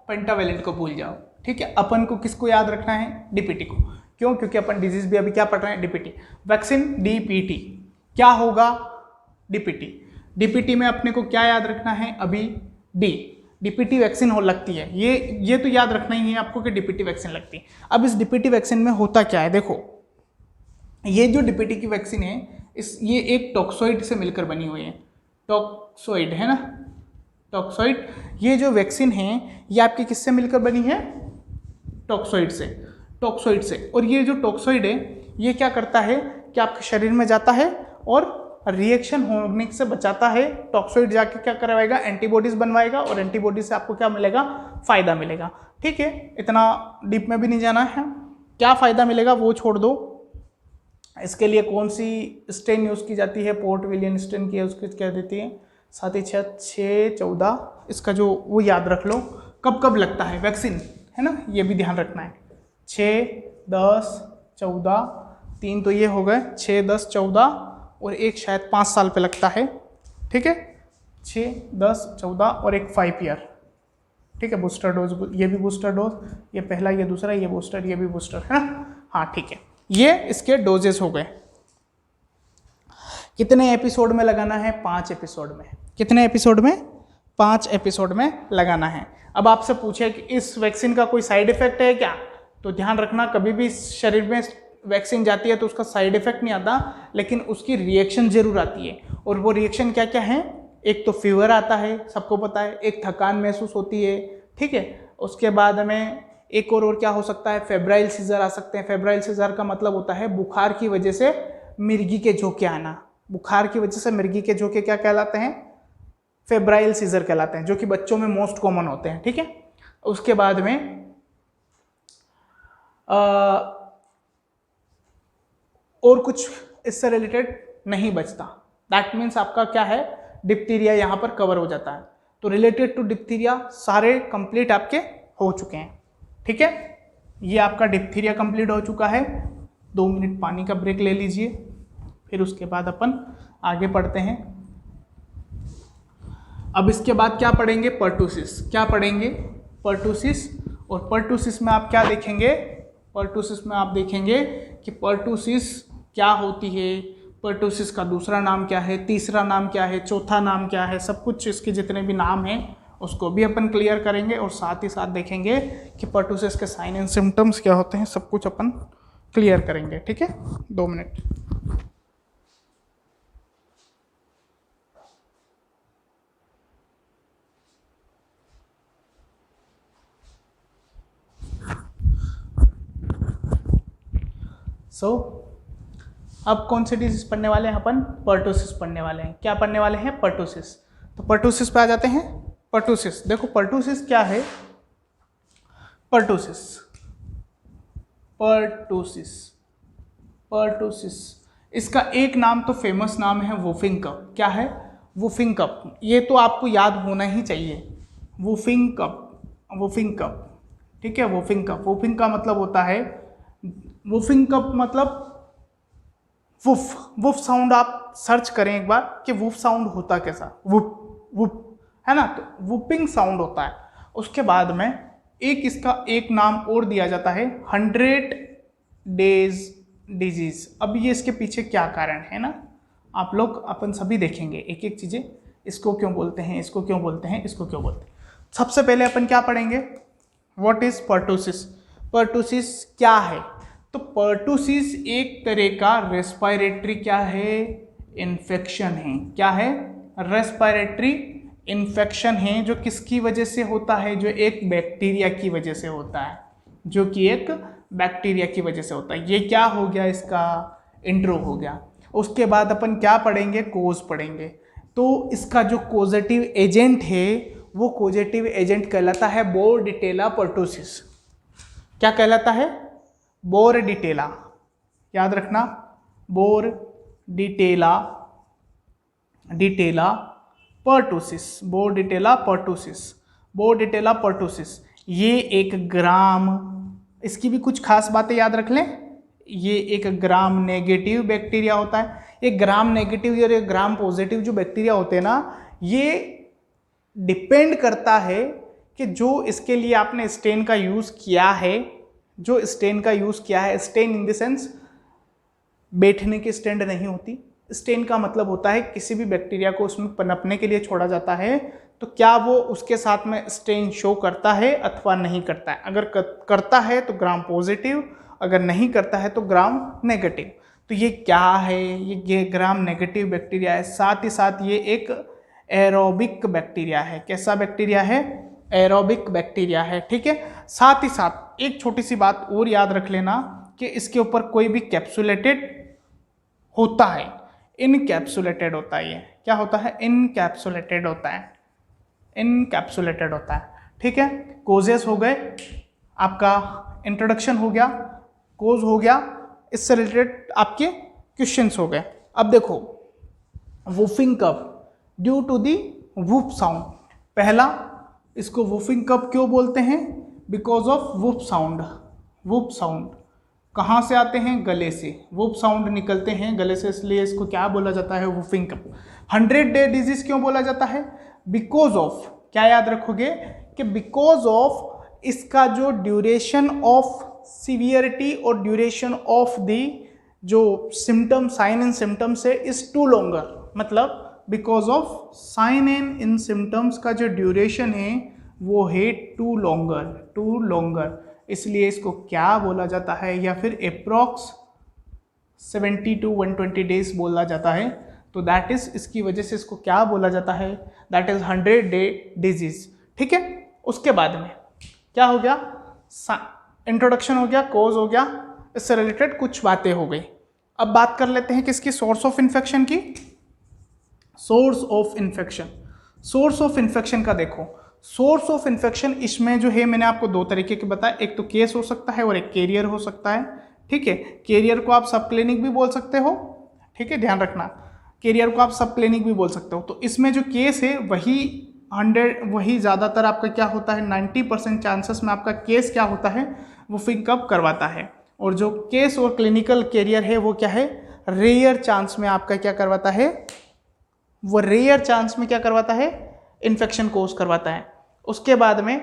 पेंटावेलेंट को भूल जाओ, ठीक है। अपन को किसको याद रखना है? डीपीटी को। क्यों? क्योंकि अपन डिजीज भी अभी क्या पढ़ रहे हैं? डीपीटी। Vaccine DPT. क्या होगा? डीपीटी। डीपीटी में अपने को क्या याद रखना है? अभी डीपीटी वैक्सीन हो लगती है, ये तो याद रखना ही है आपको कि डीपीटी वैक्सीन लगती है। अब इस डीपीटी वैक्सीन में होता क्या है? देखो, ये जो डीपीटी की वैक्सीन है, ये एक टॉक्सोइड से मिलकर बनी हुई है। टॉक्सोइड है ना, टॉक्सोइड। ये जो वैक्सीन है ये आपकी किससे मिलकर बनी है? टॉक्सोइड से। और ये जो टॉक्सोइड है ये क्या करता है कि आपके शरीर में जाता है और रिएक्शन होने से बचाता है। टॉक्सोइड जाके क्या करवाएगा, एंटीबॉडीज बनवाएगा, और एंटीबॉडी से आपको क्या मिलेगा, फायदा मिलेगा। ठीक है, इतना डीप में भी नहीं जाना है। क्या फायदा मिलेगा वो छोड़ दो। इसके लिए कौन सी स्ट्रेन यूज की जाती है, पोर्ट विलियम स्ट्रेन की उसकी क्या देती है 7/6/14। इसका जो वो याद रख लो, कब कब लगता है वैक्सीन, है ना, ये भी ध्यान रखना है। 6, 10, 14, 3 तो ये हो गए, 6, 10, 14 और एक शायद 5 साल पे लगता है। ठीक है, 6, 10, 14 और एक 5 ईयर। ठीक है, बूस्टर डोज, ये भी बूस्टर डोज, ये पहला, ये दूसरा, ये बूस्टर, ये भी बूस्टर, है ना। हाँ ठीक है, ये इसके डोजेस हो गए। कितने एपिसोड में लगाना है, 5 एपिसोड में। कितने एपिसोड में, 5 एपिसोड में लगाना है। अब आपसे पूछे कि इस वैक्सीन का कोई साइड इफेक्ट है क्या, तो ध्यान रखना कभी भी शरीर में वैक्सीन जाती है तो उसका साइड इफेक्ट नहीं आता, लेकिन उसकी रिएक्शन जरूर आती है। और वो रिएक्शन क्या क्या है, एक तो फीवर आता है, सबको पता है, एक थकान महसूस होती है। ठीक है, उसके बाद में एक और क्या हो सकता है, फेब्राइल सीजर आ सकते हैं। फेब्राइल सीजर का मतलब होता है बुखार की वजह से मिर्गी के झोंके आना। बुखार की वजह से मिर्गी के झोंके क्या कहलाते हैं, फेब्राइल सीजर कहलाते हैं, जो कि बच्चों में मोस्ट कॉमन होते हैं। ठीक है, उसके बाद में और कुछ इससे रिलेटेड नहीं बचता। दैट मीन्स आपका क्या है, डिप्थीरिया यहाँ पर कवर हो जाता है। तो रिलेटेड टू डिप्थीरिया सारे कंप्लीट आपके हो चुके हैं। ठीक है, ये आपका डिप्थीरिया कंप्लीट हो चुका है। 2 मिनट पानी का ब्रेक ले लीजिए, फिर उसके बाद अपन आगे पढ़ते हैं। अब इसके बाद क्या पढ़ेंगे, पर्टूसिस। क्या पढ़ेंगे, पर्टूसिस। और पर्टूसिस में आप क्या देखेंगे, पर्टूसिस में आप देखेंगे कि पर्टूसिस क्या होती है, पर्टूसिस का दूसरा नाम क्या है, तीसरा नाम क्या है, चौथा नाम क्या है, सब कुछ इसके जितने भी नाम हैं उसको भी अपन क्लियर करेंगे। और साथ ही साथ देखेंगे कि पर्टूसिस के साइन एंड सिम्टम्स क्या होते हैं, सब कुछ अपन क्लियर करेंगे। ठीक है, 2 मिनट। अब कौन सी डिजीज पढ़ने वाले हैं अपन, पर्टूसिस पढ़ने वाले हैं। क्या पढ़ने वाले हैं, पर्टूसिस। तो पर्टूसिस पे आ जाते हैं। पर्टूसिस, देखो पर्टूसिस क्या है, पर्टूसिस, पर्टूसिस, पर्टूसिस, इसका एक नाम तो फेमस नाम है वुफिंग कप। क्या है, वुफिंग कप, ये तो आपको याद होना ही चाहिए। वुफिंग कप, वुफिंग कप। ठीक है, वुफिंग कप, वुफिंग का मतलब होता है, वुफिंग कप मतलब वुफ, वुफ साउंड आप सर्च करें एक बार कि वुफ साउंड होता कैसा, वुप वुप, है ना, तो वुपिंग साउंड होता है। उसके बाद में एक इसका एक नाम और दिया जाता है 100 डेज डिजीज। अब ये इसके पीछे क्या कारण है ना, आप लोग अपन सभी देखेंगे एक एक चीजें, इसको क्यों बोलते हैं, इसको क्यों बोलते हैं, इसको क्यों बोलते हैं। सबसे पहले अपन क्या पढ़ेंगे, व्हाट इज पर्टूसिस। पर्टूसिस क्या है, तो पर्टूसिस एक तरह का रेस्पिरेटरी क्या है, इन्फेक्शन है। क्या है, रेस्पिरेटरी इन्फेक्शन है, जो किसकी वजह से होता है, जो एक बैक्टीरिया की वजह से होता है, जो कि एक बैक्टीरिया की वजह से होता है। ये क्या हो गया, इसका इंट्रो हो गया। उसके बाद अपन क्या पढ़ेंगे, कोज पढ़ेंगे। तो इसका जो कोजेटिव एजेंट है वो कोजेटिव एजेंट कहलाता है बोर्डिटेला पर्टूसिस। क्या कहलाता है, बोर्डिटेला, याद रखना, बोर्डिटेला, डिटेला पर्टूसिस, बोर्डिटेला पर्टूसिस, बोर्डिटेला पर्टूसिस। ये एक ग्राम, इसकी भी कुछ खास बातें याद रख लें, ये एक ग्राम नेगेटिव बैक्टीरिया होता है। ये ग्राम नेगेटिव और ये ग्राम पॉजिटिव जो बैक्टीरिया होते हैं ना, ये डिपेंड करता है कि जो इसके लिए आपने स्टेन का यूज़ किया है, जो स्टेन का यूज़ किया है, स्टेन इन द सेंस बैठने की स्टैंड नहीं होती। स्टेन का मतलब होता है किसी भी बैक्टीरिया को उसमें पनपने के लिए छोड़ा जाता है, तो क्या वो उसके साथ में स्टेन शो करता है अथवा नहीं करता है। अगर करता है तो ग्राम पॉजिटिव, अगर नहीं करता है तो ग्राम नेगेटिव। तो ये क्या है, ये ग्राम नेगेटिव बैक्टीरिया है। साथ ही साथ ये एक एरोबिक बैक्टीरिया है। कैसा बैक्टीरिया है, एरोबिक बैक्टीरिया है, ठीक है। साथ ही साथ एक छोटी सी बात और याद रख लेना कि इसके ऊपर कोई भी कैप्सुलेटेड होता है, इनकैप्सुलेटेड होता है, ये क्या होता है, इनकैप्सुलेटेड होता है, इनकैप्सुलेटेड होता है, ठीक है। कोजेस हो गए, आपका इंट्रोडक्शन हो गया, कोज हो गया, इससे रिलेटेड आपके क्वेश्चंस हो गए। अब देखो whooping cough due to the whoop sound, पहला इसको वूफिंग कप क्यों बोलते हैं, because of whoop sound. Whoop sound कहाँ से आते हैं, गले से, वूफ साउंड निकलते हैं गले से, इसलिए इसको क्या बोला जाता है, वूफिंग कप। 100 डे डिजीज क्यों बोला जाता है, बिकॉज ऑफ, क्या याद रखोगे कि बिकॉज ऑफ इसका जो ड्यूरेशन ऑफ सीवियरिटी और ड्यूरेशन ऑफ दी जो सिम्टम, साइन एंड सिम्टम्स है, इज टू लॉन्गर, मतलब because of sine and in symptoms का जो ड्यूरेशन है वो है टू लॉन्गर, इसलिए इसको क्या बोला जाता है, या फिर अप्रॉक्स 70 to 120 डेज बोला जाता है। तो दैट इज, इसकी वजह से इसको क्या बोला जाता है, दैट इज 100 डे डिजीज, ठीक है। उसके बाद में क्या हो गया, इंट्रोडक्शन हो गया, कोज हो गया, इससे रिलेटेड कुछ बातें हो गई। अब बात कर लेते हैं किसकी, सोर्स ऑफ इन्फेक्शन की। Source of infection, source of infection का देखो, सोर्स ऑफ इन्फेक्शन इसमें जो है मैंने आपको दो तरीके के बताया, एक तो केस हो सकता है और एक कैरियर हो सकता है, ठीक है। कैरियर को आप सब क्लिनिक भी बोल सकते हो, ठीक है, ध्यान रखना, कैरियर को आप सब क्लिनिक भी बोल सकते हो। तो इसमें जो केस है वही ज़्यादातर आपका क्या होता है, 90% चांसेस में आपका केस क्या होता है, वो पिकअप करवाता है, और जो केस और क्लिनिकल कैरियर है वो क्या है, रेयर चांस में आपका क्या करवाता है, वो रेयर चांस में क्या करवाता है, इन्फेक्शन कोज करवाता है। उसके बाद में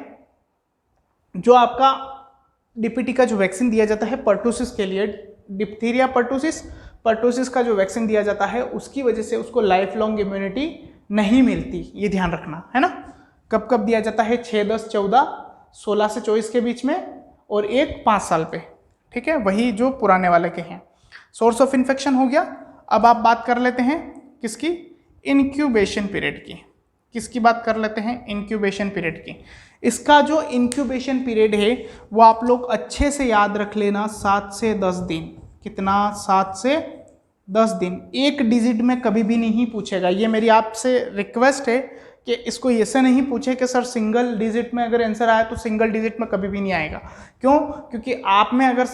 जो आपका डीपीटी का जो वैक्सीन दिया जाता है पर्टूसिस के लिए, डिप्थीरिया पर्टूसिस का जो वैक्सीन दिया जाता है उसकी वजह से उसको लाइफ लॉन्ग इम्यूनिटी नहीं मिलती, ये ध्यान रखना है ना। कब कब दिया जाता है, 6, 10, 14, 16 से 24 के बीच में, और एक 5 साल पे, ठीक है, वही जो पुराने वाले के हैं। सोर्स ऑफ इन्फेक्शन हो गया। अब आप बात कर लेते हैं किसकी, इंक्यूबेशन पीरियड की। किसकी बात कर लेते हैं, इंक्यूबेशन पीरियड की। इसका जो इंक्यूबेशन पीरियड है वो आप लोग अच्छे से याद रख लेना, 7 से 10 दिन। कितना, 7 से 10 दिन। एक डिजिट में कभी भी नहीं पूछेगा, ये मेरी आपसे रिक्वेस्ट है कि इसको ऐसे नहीं पूछे कि सर सिंगल डिजिट में अगर आंसर आया तो सिंगल डिजिट में कभी भी नहीं आएगा। क्यों, क्योंकि आप में अगर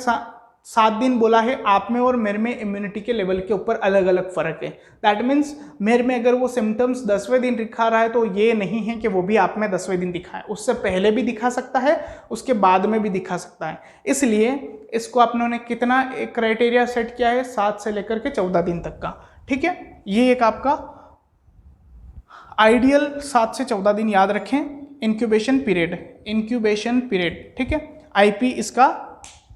7 दिन बोला है, आप में और मेरे में इम्यूनिटी के लेवल के ऊपर अलग अलग फर्क है। दैट मीन्स मेरे में अगर वो सिम्टम्स 10वें दिन दिखा रहा है तो ये नहीं है कि वो भी आप में 10वें दिन दिखाए, उससे पहले भी दिखा सकता है, उसके बाद में भी दिखा सकता है। इसलिए इसको अपनों ने कितना एक क्राइटेरिया सेट किया है, 7 से लेकर के 14 दिन तक का, ठीक है। ये एक आपका आइडियल 7 से 14 दिन याद रखें, इंक्यूबेशन पीरियड, ठीक है। आईपी इसका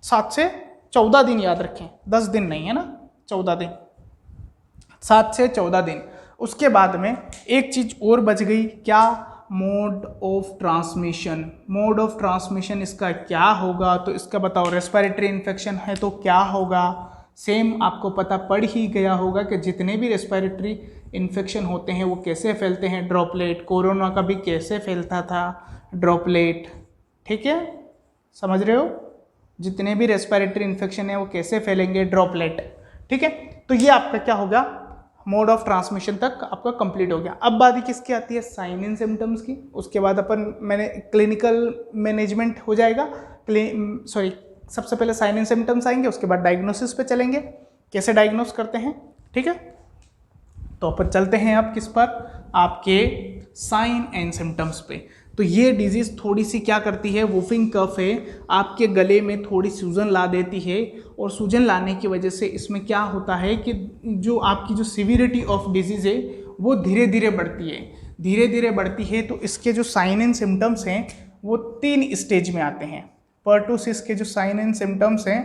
7 से 14 दिन याद रखें, 10 दिन नहीं है ना, 14 दिन, 7 से 14 दिन। उसके बाद में एक चीज और बच गई, क्या, mode of transmission. Mode of transmission इसका क्या होगा, तो इसका बताओ, रेस्पिरेटरी इन्फेक्शन है तो क्या होगा। सेम आपको पता पड़ ही गया होगा कि जितने भी रेस्पिरेटरी इन्फेक्शन होते हैं वो कैसे फैलते हैं, ड्रॉपलेट। कोरोना का भी कैसे फैलता था, ड्रॉपलेट, ठीक है, समझ रहे हो। जितने भी रेस्पिरेटरी इन्फेक्शन है वो कैसे फैलेंगे, ड्रॉपलेट, ठीक है। तो ये आपका क्या होगा, मोड ऑफ ट्रांसमिशन तक आपका कंप्लीट हो गया। अब बात किसकी आती है, साइन एंड सिम्टम्स की। उसके बाद मैंने क्लिनिकल मैनेजमेंट हो जाएगा, सबसे पहले साइन एंड सिम्टम्स आएंगे, उसके बाद डायग्नोसिस पे चलेंगे, कैसे डायग्नोस करते हैं, ठीक है। तो अपन चलते हैं अब किस पर, आपके साइन एंड सिम्टम्स पे। तो ये डिजीज थोड़ी सी क्या करती है, वूफिंग कफ है, आपके गले में थोड़ी सूजन ला देती है, और सूजन लाने की वजह से इसमें क्या होता है कि जो आपकी जो सिविरिटी ऑफ डिजीज है वो धीरे धीरे बढ़ती है। तो इसके जो साइन एंड सिम्टम्स हैं वो 3 स्टेज में आते हैं। पर्टूसिस के जो साइन एंड सिम्टम्स हैं,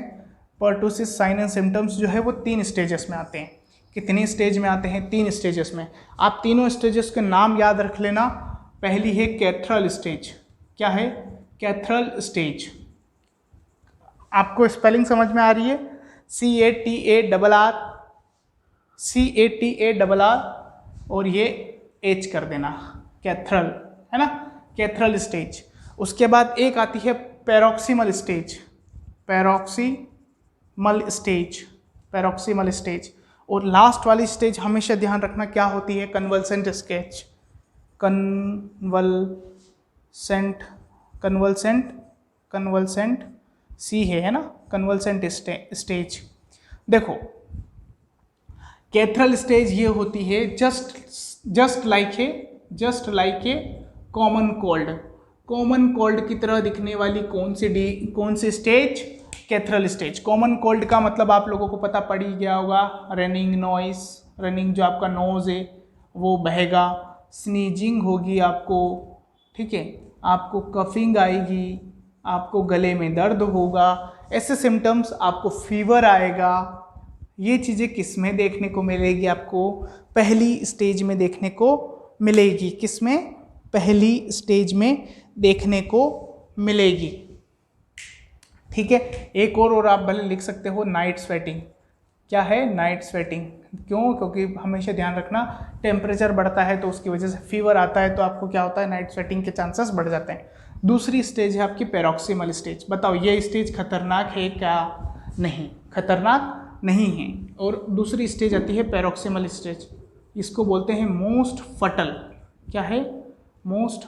पर्टूसिस साइन एंड सिम्टम्स जो है वो 3 स्टेजेस में आते हैं। कितनी स्टेज में आते हैं, 3 स्टेजेस में। आप तीनों स्टेजेस के नाम याद रख लेना। पहली है कैथ्रल स्टेज। क्या है, कैथ्रल स्टेज। आपको स्पेलिंग समझ में आ रही है, CATARR और ये H कर देना, कैथ्रल, है ना। Catarrhal stage. उसके बाद एक आती है paroxysmal stage, paroxysmal stage, paroxysmal stage. और लास्ट वाली स्टेज हमेशा ध्यान रखना क्या होती है, convalescent stage, convalescent, convalescent, convalescent सी है ना, कन्वल्सेंट स्टेज। देखो कैथरल स्टेज ये होती है just like a common cold, common cold की तरह दिखने वाली कौन सी stage, catarrhal stage. Common cold का मतलब आप लोगों को पता पड़ ही गया होगा, रनिंग नॉइस, रनिंग जो आपका नोज है वो बहेगा, स्नीजिंग होगी आपको, ठीक है, आपको कफिंग आएगी, आपको गले में दर्द होगा, ऐसे सिम्टम्स, आपको फीवर आएगा। ये चीज़ें किस में देखने को मिलेगी, आपको पहली स्टेज में देखने को मिलेगी। किस में, पहली स्टेज में देखने को मिलेगी, ठीक है। एक और आप भले लिख सकते हो नाइट स्वेटिंग। क्या है, नाइट स्वेटिंग। क्यों, क्योंकि हमेशा ध्यान रखना टेम्परेचर बढ़ता है तो उसकी वजह से फीवर आता है, तो आपको क्या होता है, नाइट स्वेटिंग के चांसेस बढ़ जाते हैं। दूसरी स्टेज है आपकी पैरोक्सिमल स्टेज। बताओ ये स्टेज खतरनाक है क्या, नहीं, खतरनाक नहीं है। और दूसरी स्टेज आती है पैरोक्सिमल स्टेज, इसको बोलते हैं मोस्ट फटल। क्या है, मोस्ट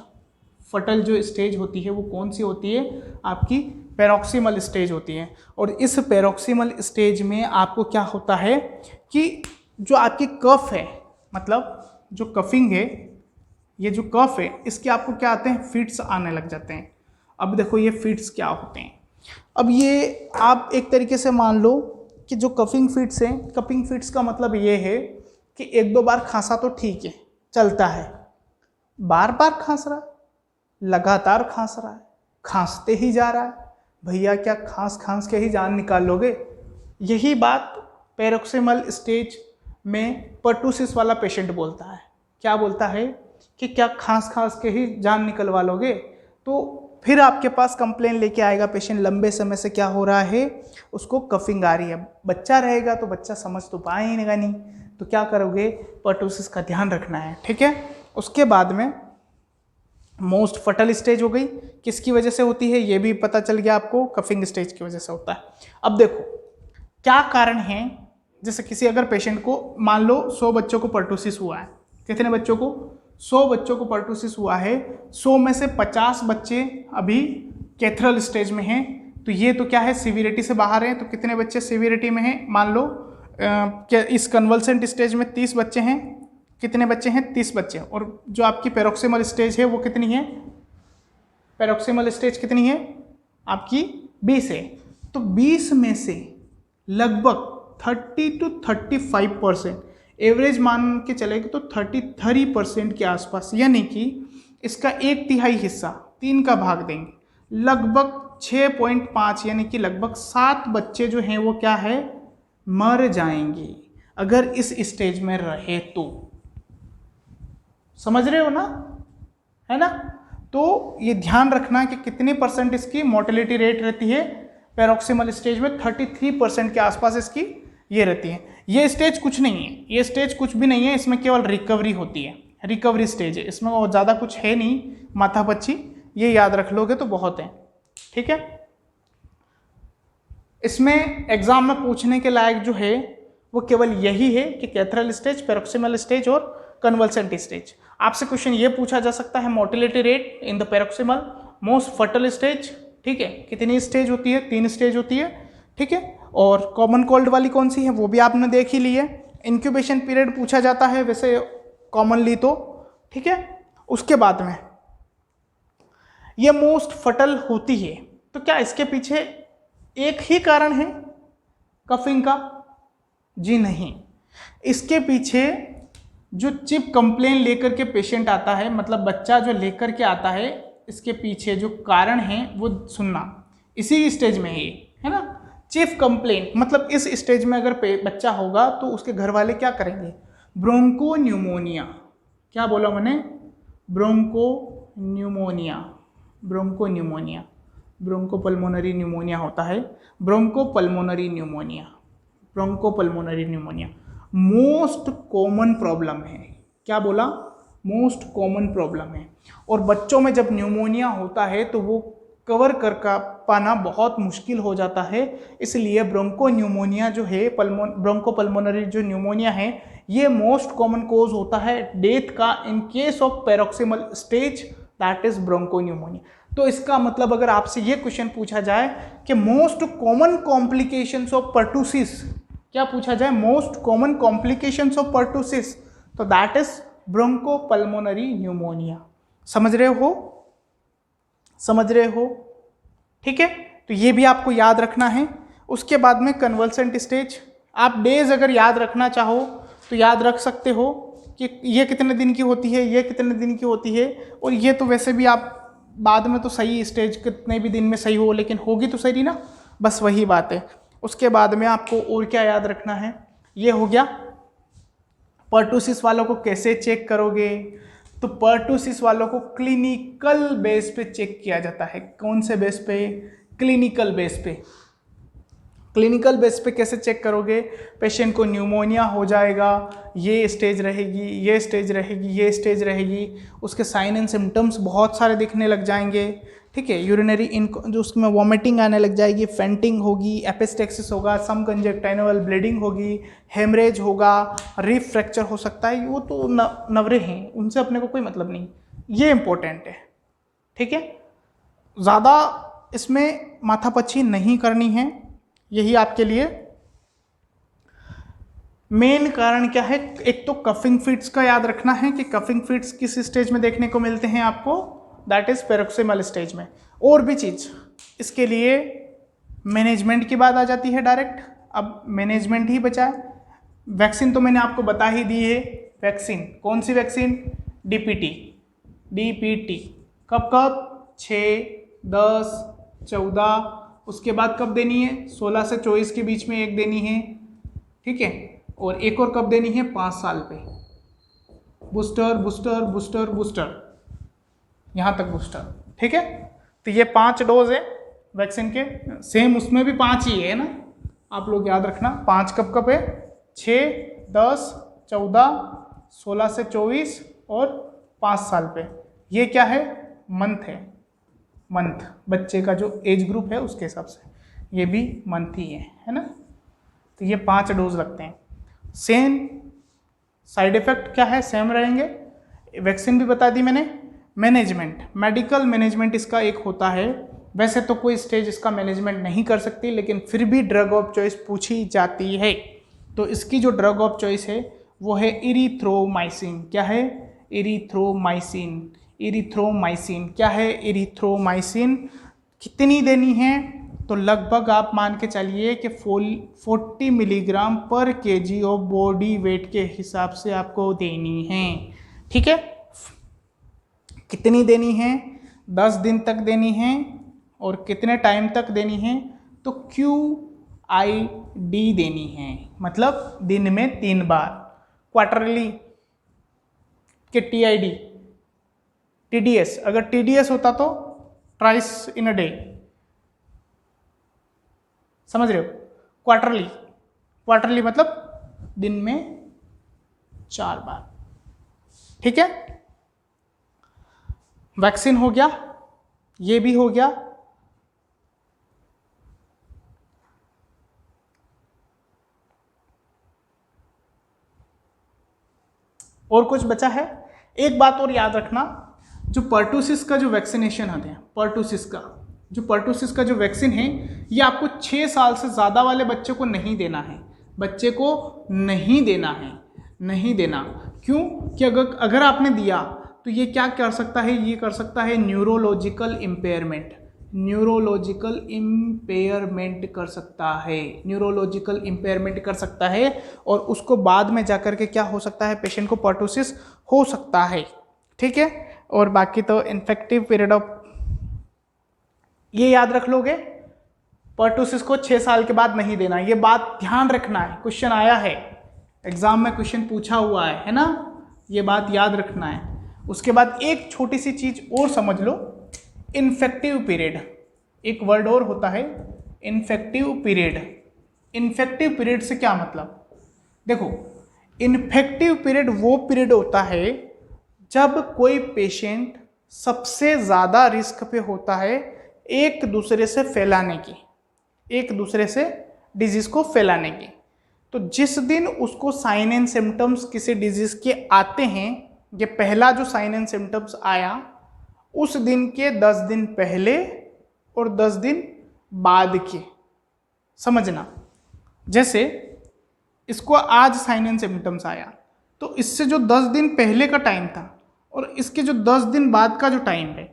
फटल जो स्टेज होती है वो कौन सी होती है, आपकी पैरोक्सिमल स्टेज होती है। और इस पैरोक्सिमल स्टेज में आपको क्या होता है कि जो आपकी कफ है, मतलब जो कफिंग है, ये जो कफ है, इसके आपको क्या आते हैं, फिट्स आने लग जाते हैं। अब देखो ये फिट्स क्या होते हैं। अब ये आप एक तरीके से मान लो कि जो कफिंग फिट्स हैं, कफिंग फिट्स का मतलब ये है कि एक दो बार खांसा तो ठीक है, चलता है, बार बार खांस रहा है, लगातार खांस रहा है, खांसते ही जा रहा है, भैया क्या खांस के ही जान निकाल लोगे। यही बात पैरोक्सिमल स्टेज में पर्टूसिस वाला पेशेंट बोलता है। क्या बोलता है कि क्या खांस के ही जान निकलवा लोगे। तो फिर आपके पास कंप्लेन लेके आएगा पेशेंट, लंबे समय से क्या हो रहा है, उसको कफिंग आ रही है। बच्चा रहेगा तो बच्चा समझ तो पाएगा नहीं, तो क्या करोगे, पर्टूसिस का ध्यान रखना है, ठीक है। उसके बाद में मोस्ट फटल स्टेज हो गई, किसकी वजह से होती है ये भी पता चल गया आपको, कफिंग स्टेज की वजह से होता है। अब देखो क्या कारण है, जैसे किसी अगर पेशेंट को मान लो 100 बच्चों को पर्टूसिस हुआ है, कितने बच्चों को, 100 बच्चों को पर्टूसिस हुआ है, 100 में से 50 बच्चे अभी कैथरल स्टेज में हैं, तो ये तो क्या है, सीवियरिटी से बाहर हैं। तो कितने बच्चे सीवियरिटी में हैं, मान लो इस कन्वल्सेंट स्टेज में 30 बच्चे हैं, कितने बच्चे हैं, 30 बच्चे। और जो आपकी पैरोक्सिमल स्टेज है वो कितनी है, पैरोक्सिमल स्टेज कितनी है आपकी, 20 है। तो 20 में से लगभग 30 to 35%, एवरेज मान के चलेगा तो 33% के आसपास, यानी कि इसका 1/3 हिस्सा, 3 का भाग देंगे, लगभग 6.5 यानी कि लगभग 7 बच्चे जो हैं वो क्या है, मर जाएंगे अगर इस स्टेज में रहे तो। समझ रहे हो ना, है ना। तो ये ध्यान रखना कि कितने % इसकी मोर्टेलिटी रेट रहती है, पैरोक्सिमल स्टेज में 33% के आसपास इसकी ये रहती है। ये स्टेज कुछ नहीं है, ये स्टेज कुछ भी नहीं है, इसमें केवल रिकवरी होती है, रिकवरी स्टेज है, इसमें और ज़्यादा कुछ है नहीं, माथापच्ची, ये याद रख लोगे तो बहुत है, ठीक है। इसमें एग्जाम में पूछने के लायक जो है वो केवल यही है कि कैथरल स्टेज, पैरोक्सिमल स्टेज और कन्वल्सेंट स्टेज। आपसे क्वेश्चन ये पूछा जा सकता है, mortality rate in the paroxysmal most fatal stage, ठीक है, कितनी स्टेज होती है, 3 स्टेज होती है, ठीक है। और कॉमन कोल्ड वाली कौन सी है वो भी आपने देख ही ली है। इंक्यूबेशन पीरियड पूछा जाता है वैसे कॉमनली तो, ठीक है। उसके बाद में ये मोस्ट फटल होती है, तो क्या इसके पीछे एक ही कारण है कफिंग का, जी नहीं, इसके पीछे जो चिप कंप्लेन लेकर के पेशेंट आता है, मतलब बच्चा जो लेकर के आता है, इसके पीछे जो कारण है वो सुनना, इसी स्टेज में है ना, चिप कंप्लेन। मतलब इस स्टेज में अगर बच्चा होगा तो उसके घर वाले क्या करेंगे, ब्रोंको न्यूमोनिया, क्या बोला मैंने, broncho pneumonia, broncho pneumonia, bronchopulmonary pneumonia होता है, bronchopulmonary pneumonia, bronchopulmonary pneumonia most common problem है। क्या बोला, मोस्ट कॉमन प्रॉब्लम है। और बच्चों में जब न्यूमोनिया होता है तो वो कवर कर पाना बहुत मुश्किल हो जाता है, इसलिए ब्रोंको न्यूमोनिया जो है, ब्रोंको पल्मोनरी जो न्यूमोनिया है, ये मोस्ट कॉमन कोज होता है डेथ का in case of paroxysmal stage, that is broncho pneumonia. तो इसका मतलब अगर आपसे ये क्वेश्चन पूछा जाए कि most common complications of pertussis, क्या पूछा जाए, most common complications of pertussis, तो that is broncho pulmonary pneumonia. समझ रहे हो, समझ रहे हो, ठीक है। तो ये भी आपको याद रखना है। उसके बाद में कन्वल्सेंट स्टेज, आप डेज अगर याद रखना चाहो तो याद रख सकते हो कि ये कितने दिन की होती है, ये कितने दिन की होती है, और ये तो वैसे भी आप बाद में तो सही स्टेज कितने भी दिन में सही हो, लेकिन होगी तो सही ना, बस वही बात है। उसके बाद में आपको और क्या याद रखना है, ये हो गया पर्टूसिस वालों को कैसे चेक करोगे, तो पर्टूसिस वालों को क्लिनिकल बेस पे चेक किया जाता है। कौन से बेस पे, क्लिनिकल बेस पे। क्लिनिकल बेस पे कैसे चेक करोगे, पेशेंट को न्यूमोनिया हो जाएगा, ये स्टेज रहेगी, ये स्टेज रहेगी, ये स्टेज रहेगी, उसके साइन एंड सिम्टम्स बहुत सारे दिखने लग जाएंगे, ठीक है। यूरिनरी जो उसमें वॉमिटिंग आने लग जाएगी, फेंटिंग होगी, एपिस्टेक्सिस होगा, सम कंजक्टाइनल ब्लीडिंग होगी, हेमरेज होगा, रिफ फ्रैक्चर हो सकता है, वो तो नवरे हैं, उनसे अपने को कोई मतलब नहीं, ये इंपॉर्टेंट है, ठीक है। ज़्यादा इसमें माथापच्ची नहीं करनी है, यही आपके लिए मेन कारण क्या है। एक तो कफिंग फिट्स का याद रखना है कि कफिंग फिट्स किस स्टेज में देखने को मिलते हैं आपको, दैट इज पैरोक्सिमल स्टेज में। और भी चीज इसके लिए मैनेजमेंट की बात आ जाती है डायरेक्ट। अब मैनेजमेंट ही बचा है। वैक्सीन तो मैंने आपको बता ही दी है। वैक्सीन कौन सी वैक्सीन, डीपीटी कब कब, 6, 10, 14, उसके बाद कब देनी है, 16 से 24 के बीच में एक देनी है, ठीक है। और एक और कब देनी है, 5 साल पे, बूस्टर बूस्टर बूस्टर बूस्टर, यहाँ तक बूस्टर, ठीक है। तो ये 5 डोज है वैक्सीन के, सेम उसमें भी 5 ही है ना, आप लोग याद रखना। 5 कब कब है, 6, 10, 14, 16 से 24 और 5 साल पे। ये क्या है, मंथ है, मंथ, बच्चे का जो एज ग्रुप है उसके हिसाब से ये भी मंथ ही है ना। तो ये 5 डोज लगते हैं। सेम साइड इफेक्ट क्या है, सेम रहेंगे। वैक्सीन भी बता दी मैंने। मैनेजमेंट, मेडिकल मैनेजमेंट इसका एक होता है। वैसे तो कोई स्टेज इसका मैनेजमेंट नहीं कर सकती, लेकिन फिर भी ड्रग ऑफ चॉइस पूछी जाती है। तो इसकी जो ड्रग ऑफ चॉइस है वो है इरिथ्रोमाइसिन। क्या है, इरिथ्रोमाइसिन। इरिथ्रोमाइसिन क्या है, इरिथ्रोमाइसिन कितनी देनी है, तो लगभग आप मान के चलिए कि 40 मिलीग्राम पर केजी ऑफ बॉडी वेट के हिसाब से आपको देनी है, ठीक है। कितनी देनी है, 10 दिन तक देनी है। और कितने टाइम तक देनी है, तो QID देनी है, मतलब दिन में 3 बार। क्वार्टरली के TDS, अगर TDS होता तो ट्राइस इन अ डे, समझ रहे हो। क्वार्टरली, क्वार्टरली मतलब दिन में 4 बार, ठीक है। वैक्सीन हो गया, ये भी हो गया। और कुछ बचा है। एक बात और याद रखना, जो पर्टूसिस का जो वैक्सीनेशन होते हैं, पर्टूसिस का जो वैक्सीन है, ये आपको 6 साल से ज़्यादा वाले बच्चे को नहीं देना है। बच्चे को नहीं देना है, नहीं देना। क्यों कि अगर आपने दिया तो ये क्या कर सकता है, ये कर सकता है न्यूरोलॉजिकल इम्पेयरमेंट, न्यूरोलॉजिकल इम्पेयरमेंट कर सकता है, न्यूरोलॉजिकल इम्पेयरमेंट कर सकता है। और उसको बाद में जाकर के क्या हो सकता है, पेशेंट को पर्टूसिस हो सकता है, ठीक है। और बाकी तो इन्फेक्टिव पीरियड ऑफ, ये याद रख लोगे, पर्टूसिस को 6 साल के बाद नहीं देना, ये बात ध्यान रखना है। क्वेश्चन आया है एग्जाम में, क्वेश्चन पूछा हुआ है ना, ये बात याद रखना है। उसके बाद एक छोटी सी चीज और समझ लो, इन्फेक्टिव पीरियड, एक वर्ड और होता है इन्फेक्टिव पीरियड। इन्फेक्टिव पीरियड से क्या मतलब, देखो इन्फेक्टिव पीरियड वो पीरियड होता है जब कोई पेशेंट सबसे ज़्यादा रिस्क पे होता है एक दूसरे से फैलाने की, एक दूसरे से डिजीज़ को फैलाने की। तो जिस दिन उसको साइन एंड सिम्टम्स किसी डिजीज़ के आते हैं, ये पहला जो साइन एंड सिम्टम्स आया उस दिन के 10 दिन पहले और 10 दिन बाद के, समझना। जैसे इसको आज साइन एंड सिम्टम्स आया, तो इससे जो 10 दिन पहले का टाइम था और इसके जो 10 दिन बाद का जो टाइम है,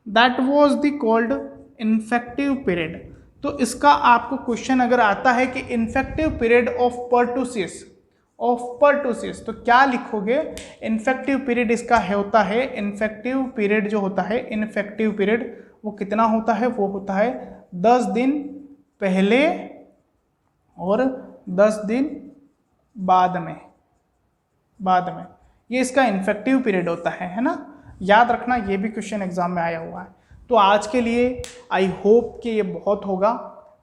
that was the called infective period. तो इसका आपको क्वेश्चन अगर आता है कि इन्फेक्टिव पीरियड ऑफ पर्टूसिस, तो क्या लिखोगे? इन्फेक्टिव पीरियड इसका होता है, इन्फेक्टिव पीरियड जो होता है, इन्फेक्टिव पीरियड वो कितना होता है? वो होता है 10 दिन पहले और 10 दिन बाद में, ये इसका इन्फेक्टिव पीरियड होता है ना। याद रखना, ये भी क्वेश्चन एग्जाम में आया हुआ है। तो आज के लिए आई होप कि ये बहुत होगा,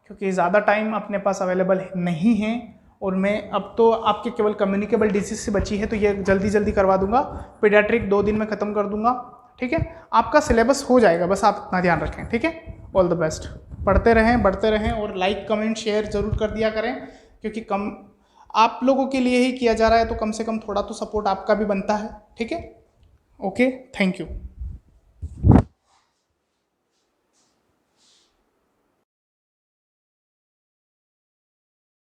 क्योंकि ज़्यादा टाइम अपने पास अवेलेबल नहीं है और मैं अब तो आपके केवल कम्युनिकेबल डिजीज से बची है, तो ये जल्दी करवा दूंगा। पीडियाट्रिक 2 दिन में ख़त्म कर दूंगा, ठीक है। आपका सिलेबस हो जाएगा, बस आप इतना ध्यान रखें, ठीक है। ऑल द बेस्ट, पढ़ते रहें, बढ़ते रहें और लाइक कमेंट शेयर ज़रूर कर दिया करें, क्योंकि आप लोगों के लिए ही किया जा रहा है, तो कम से कम थोड़ा तो सपोर्ट आपका भी बनता है, ठीक है। Okay, thank you.